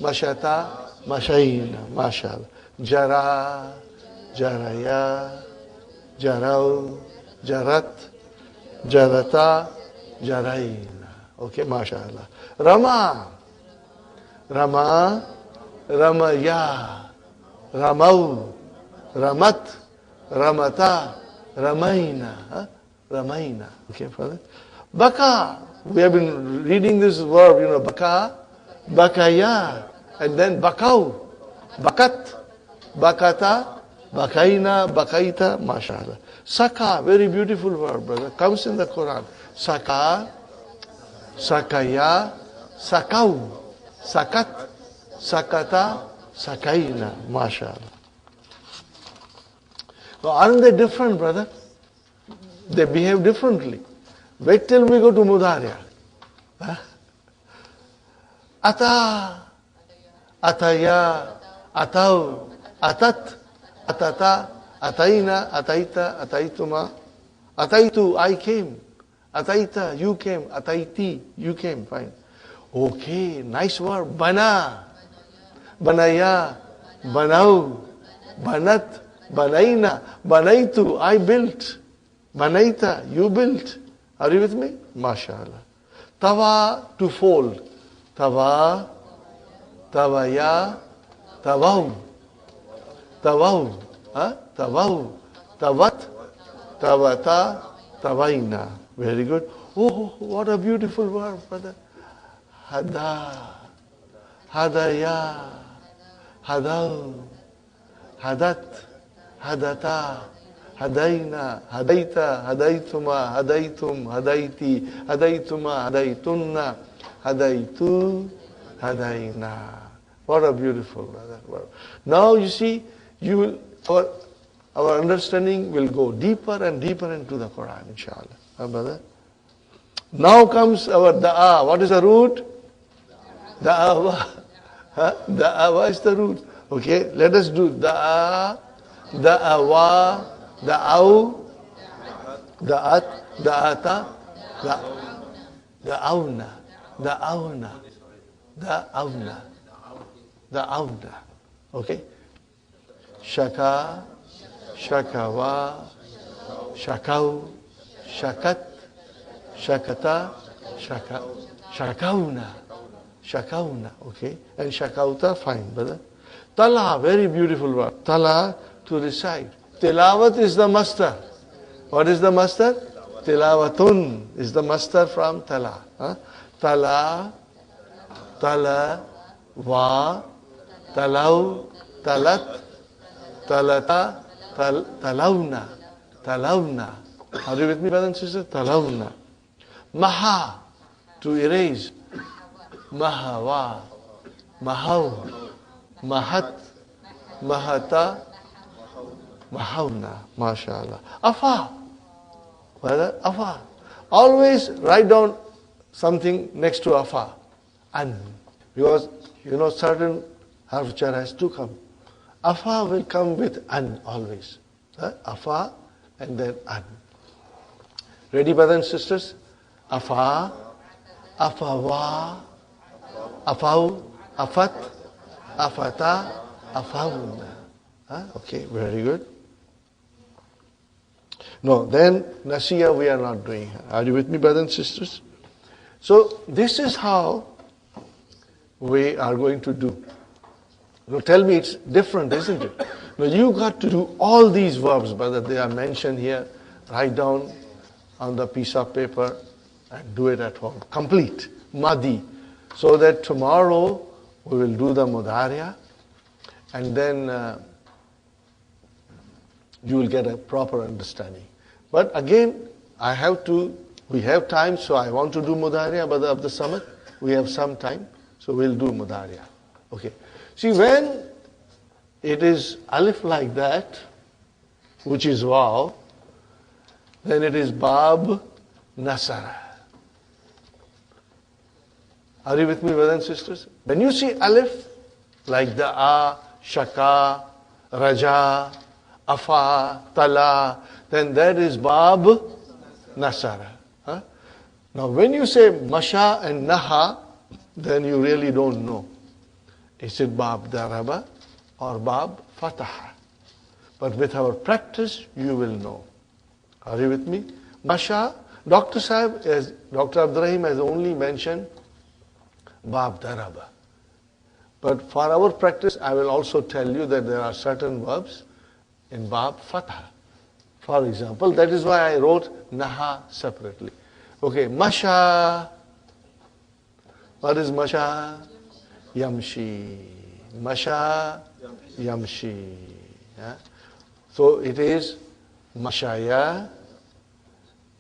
mashata, mashaina, mashallah. Jara, jaraya, jarau, jarat, jarata, jaraina. Okay, mashallah. Rama, Rama, Ramaya, Ramau, Ramat, Ramata, Ramaina. Ramaina. Okay, brother? Baka. We have been reading this verb, baka, bakaya, and then bakau, bakat, bakata, bakaina, bakaita, mashallah. Saka, very beautiful verb, brother. Comes in the Quran. Saka, sakaya, sakau, sakat, sakata, sakaina, mashallah. Now, aren't they different, brother? They behave differently. Wait till we go to Mudariya. Ata, ataya, atau, atat, atata, ataina, ataita, ataituma, ataitu, I came, ataita, you came, ataiti, you came, fine. Okay, nice word. Bana, banaya, banau, banat, banaina, banaitu, I built. Banaita, you built. Are you with me? MashaAllah. Tava, to fold. Tava, tavaya, tavau. Tavau. Tavau. Tavat, tavata, tavaina. Very good. Oh, what a beautiful word, brother. Hada, hadaya, hadau, hadat, hadata, hadaina, hadaita, hadaituma, hadaitum, hadaiti, hadaituma, hadaitunna, hadaitu, hadaina. What a beautiful word. Now you see, our understanding will go deeper and deeper into the Quran, inshallah. Brother? Now comes our da'a. What is the root? Da'awa. Da'awa is the root. Okay, let us do da'a, da'awa, da'au, da'at, da'ata, da'auna, da'auna, da'auna, da'auna. Okay? Shaka, shakawa, Shakau, shakat, shakata, shakauna, shakauna, okay? And shakauta, fine, brother. Tala, very beautiful word. Tala, to recite. Tilawat is the master. What is the master? Tilawatun is the master from tala. Tala, tala, wa, talau, talat, talata, talawna, talawna. Are you with me, brothers and sisters? Talawna. Maha, to erase. Mahawa, mahaw, mahat, mahata, mahawna. MashaAllah. Afa. Brother, afa. Always write down something next to afa. An. Because, certain harf jar has to come. Afa will come with an always. Afa and then an. Ready, brothers and sisters? Afa, afawa, afau, afat, afata, afawna. Okay, very good. No, then Nasiya we are not doing. Are you with me, brothers and sisters? So this is how we are going to do. Now tell me it's different, isn't it? Now you got to do all these verbs, brother. They are mentioned here. Write down on the piece of paper and do it at home. Complete. Madi. So that tomorrow we will do the Mudariya and then you will get a proper understanding. But again, we have time, so I want to do Mudariya, but of the summit, we have some time, so we'll do Mudariya. Okay. See, when it is alif like that, which is waw, then it is bab nasara. Are you with me, brothers and sisters? When you see alif, like the a, shaka, raja, afa, tala, then that is bab nasara. Now when you say masha and naha, then you really don't know. Is it bab daraba or bab fataha? But with our practice, you will know. Are you with me? Masha, Dr. Abdurrahim has only mentioned bab daraba. But for our practice, I will also tell you that there are certain verbs in bab fataha. For example, that is why I wrote naha separately. Okay, masha. What is masha? Yamshi. Masha, yamshi. Yeah? So it is mashaya,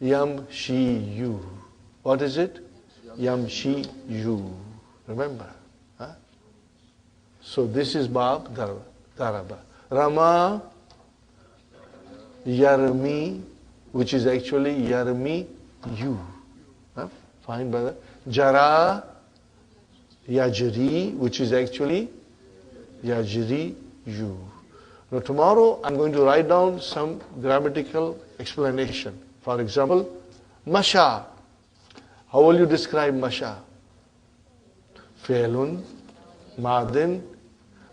yamshiyu. What is it? Yamshiyu. Remember? Huh? So this is bab daraba. Rama, yarmi, which is actually yarmi you. Fine, brother. Jara, yajri, which is actually yajri you. Now tomorrow I'm going to write down some grammatical explanation. For example, masha. How will you describe masha? Fi'lun, madin,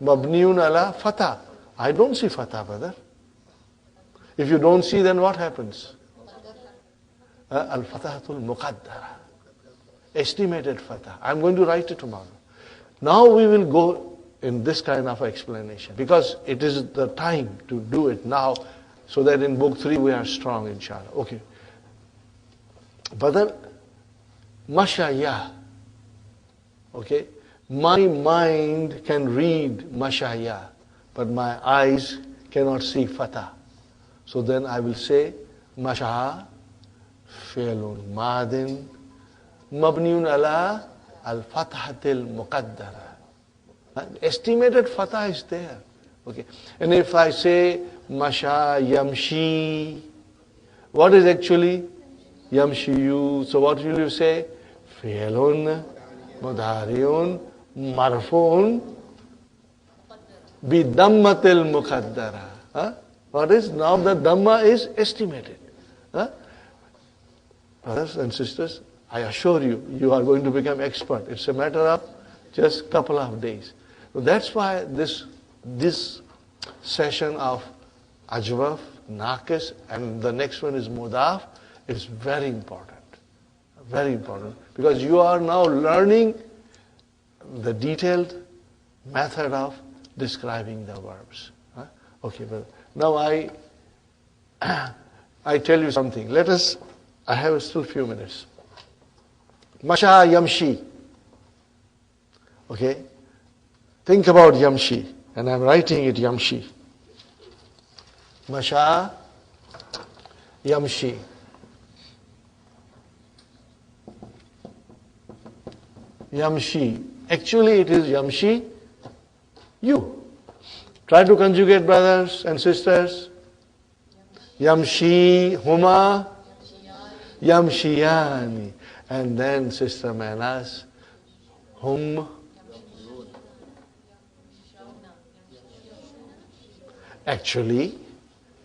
mabniun ala fatah. I don't see fatah, brother. If you don't see, then what happens? Al-fatahatul muqaddara. Estimated fatah. I'm going to write it tomorrow. Now we will go in this kind of explanation because it is the time to do it now so that in book 3 we are strong, inshallah. Okay. Brother, mashaya. Okay. My mind can read mashaya, but my eyes cannot see fatah. So then I will say masha, fi'lun madin, mabniun ala al-fathatil muqaddara. Estimated fatah is there. Okay. And if I say masha yamshi, what is actually yamshiyu? So what will you say? Fi'lun mudariun marfuun bi dammatil muqaddara. What is? Now the dhamma is estimated. Brothers and sisters, I assure you, you are going to become expert. It's a matter of just a couple of days. So that's why this session of Ajwaf naqis, and the next one is mudaf, is very important. Very important. Because you are now learning the detailed method of describing the verbs. Okay, but now I tell you something. I have still few minutes. Masha yamshi. Okay? Think about yamshi. And I'm writing it yamshi. Masha yamshi. Yamshi. Actually it is yamshi, you. Try to conjugate, brothers and sisters. Yamshi, huma, yamshiyani. And then Sister Manas, hum. Actually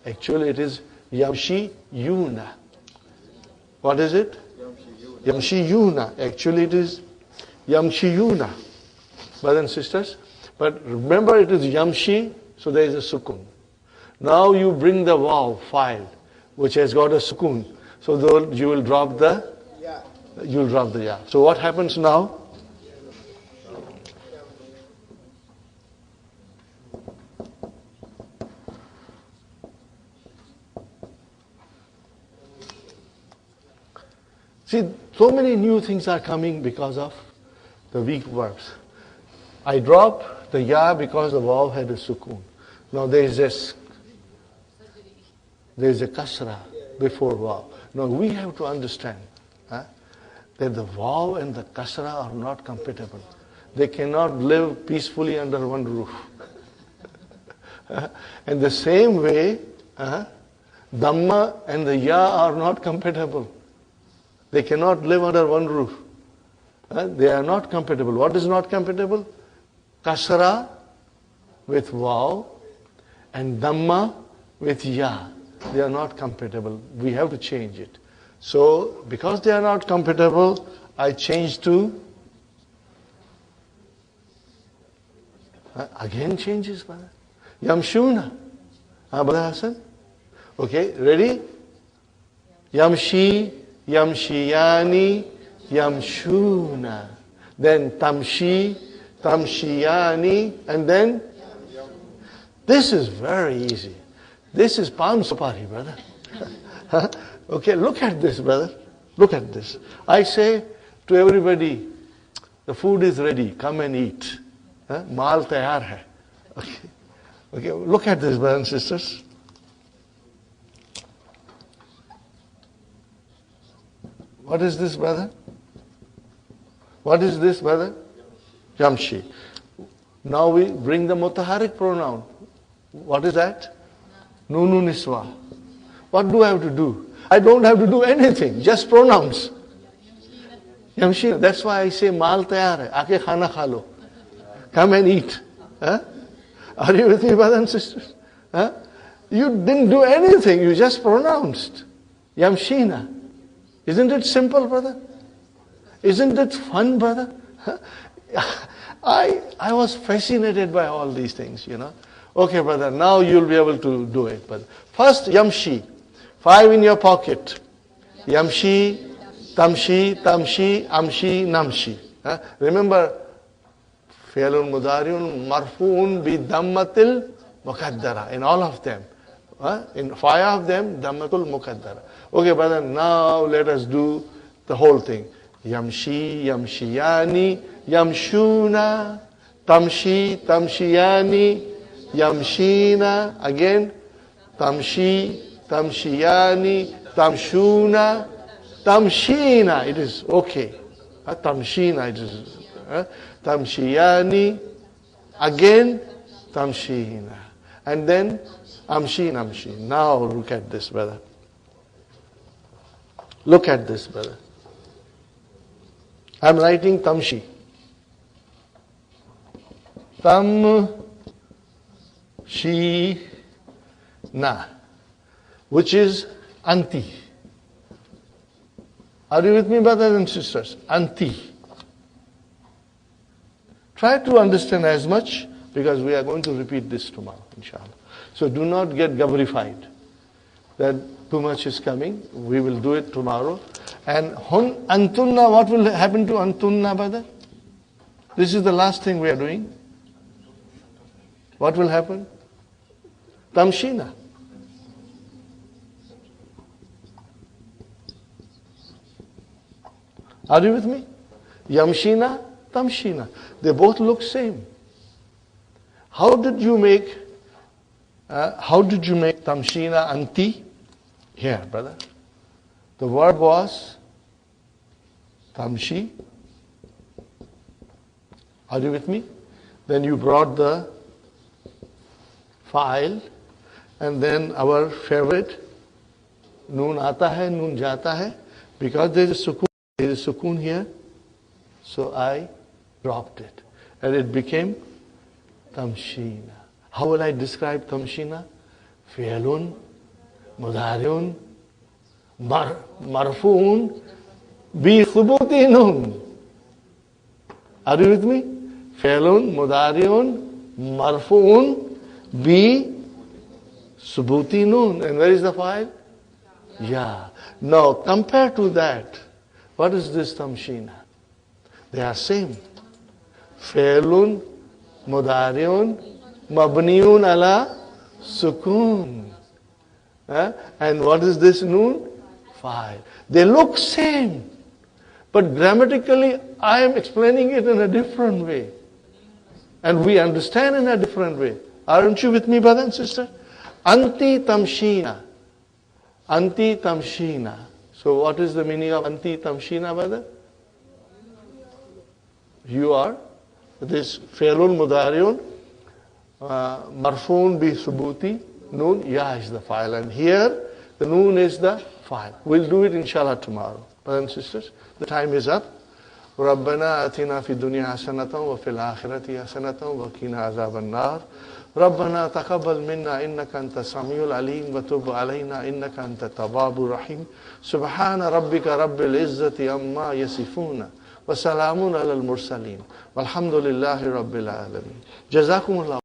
it is yamshi yuna. What is it? Yamshi yuna. Actually it is yamshi yuna. Brothers and sisters. But remember it is yamshi, so there is a sukun. Now you bring the vav, file, which has got a sukun. So you will drop the ya. So what happens now? See, so many new things are coming because of the weak verbs. I drop the ya because the vav had a sukun. Now there is a kasra before vav. Now we have to understand that the vav and the kasra are not compatible. They cannot live peacefully under one roof. And the same way, dhamma and the ya are not compatible. They cannot live under one roof. They are not compatible. What is not compatible? Kasra with vav and dhamma with ya. They are not compatible. We have to change it. So, because they are not compatible, I change to again changes, brother. Yamshuna. Brother Hassan? Okay, ready? Yamshi, yamshiyani, yamshuna. Then tamshi, tamshiyani, and then this is very easy. This is Pan Supari, brother. Okay, look at this, brother. Look at this. I say to everybody, the food is ready, come and eat. Maal tayar hai. Okay, look at this, brothers and sisters. What is this, brother? What is this, brother? Yamshi. Now we bring the mutaharik pronoun. What is that? Nunu niswa. What do I have to do? I don't have to do anything, just pronouns. Yamshi. That's why I say maal tayar hai. Aake khana kha lo. Come and eat. Are you with me, brothers and sisters? You didn't do anything, you just pronounced. Yamshina. Isn't it simple, brother? Isn't it fun, brother? I was fascinated by all these things, you know. Okay, brother, now you'll be able to do it. But first, yamshi. 5 in your pocket. Yamshi, tamshi, tamshi, amshi, namshi. Remember, fi'lun mudariun marfu'un bi dammatil muqaddara. In all of them. In 5 of them, dammatul muqaddara. Okay, brother, now let us do the whole thing. Yamshi, yamshiyani, yamshuna, tamshi, tamshiyani, yamshina. Again, tamshi, tamshiyani, tamshuna, tamshina. It is okay. Tamshina, it is. Tamshiyani. Again, tamshina. And then, amshi, namshi. Now look at this, brother. Look at this, brother. I'm writing tamshi. Tam, shi, na. Which is anti. Are you with me, brothers and sisters? Anti. Try to understand as much, because we are going to repeat this tomorrow, inshallah. So do not get gabrified. that too much is coming. We will do it tomorrow. And antunna, what will happen to antunna, brother? This is the last thing we are doing. What will happen? Tamshina. Are you with me? Yamshina, Tamshina. They both look same. How did you make Tamshina anti? Here, brother. The word was Tamshi. Are you with me? Then you brought the file, and then our favorite noon aata hai, noon jata hai. Because there is sukoon here, so I dropped it, and it became Tamshina. How will I describe Tamshina? Fi'lun, mudariun, marfuun, bi thubuti nun. Are you with me? Fi'lun, mudariun, marfuun, bi subuti nun. And where is the file? Yeah. Now compared to that, what is this Tamshina? They are same. Fi'lun, mudariun, mabniun ala sukun. And what is this noon? File. They look same. But grammatically, I am explaining it in a different way. And we understand in a different way. Aren't you with me, brother and sister? Anti tamshina. Anti tamshina. So what is the meaning of anti tamshina, brother? You are this fi'lun mudariun, marfoon bi subuti, noon, ya is the file. And here, the noon is the file. We'll do it inshallah tomorrow. Brothers and sisters, the time is up. ربنا آتنا في الدنيا حسنة وفي الآخرة حسنة وقنا عذاب النار. ربنا تقبل منا إنك أنت السميع العليم وتب علينا إنك أنت التواب الرحيم. سبحان ربك رب العزة عما يصفون وسلام على المرسلين والحمد لله رب العالمين. جزاكم الله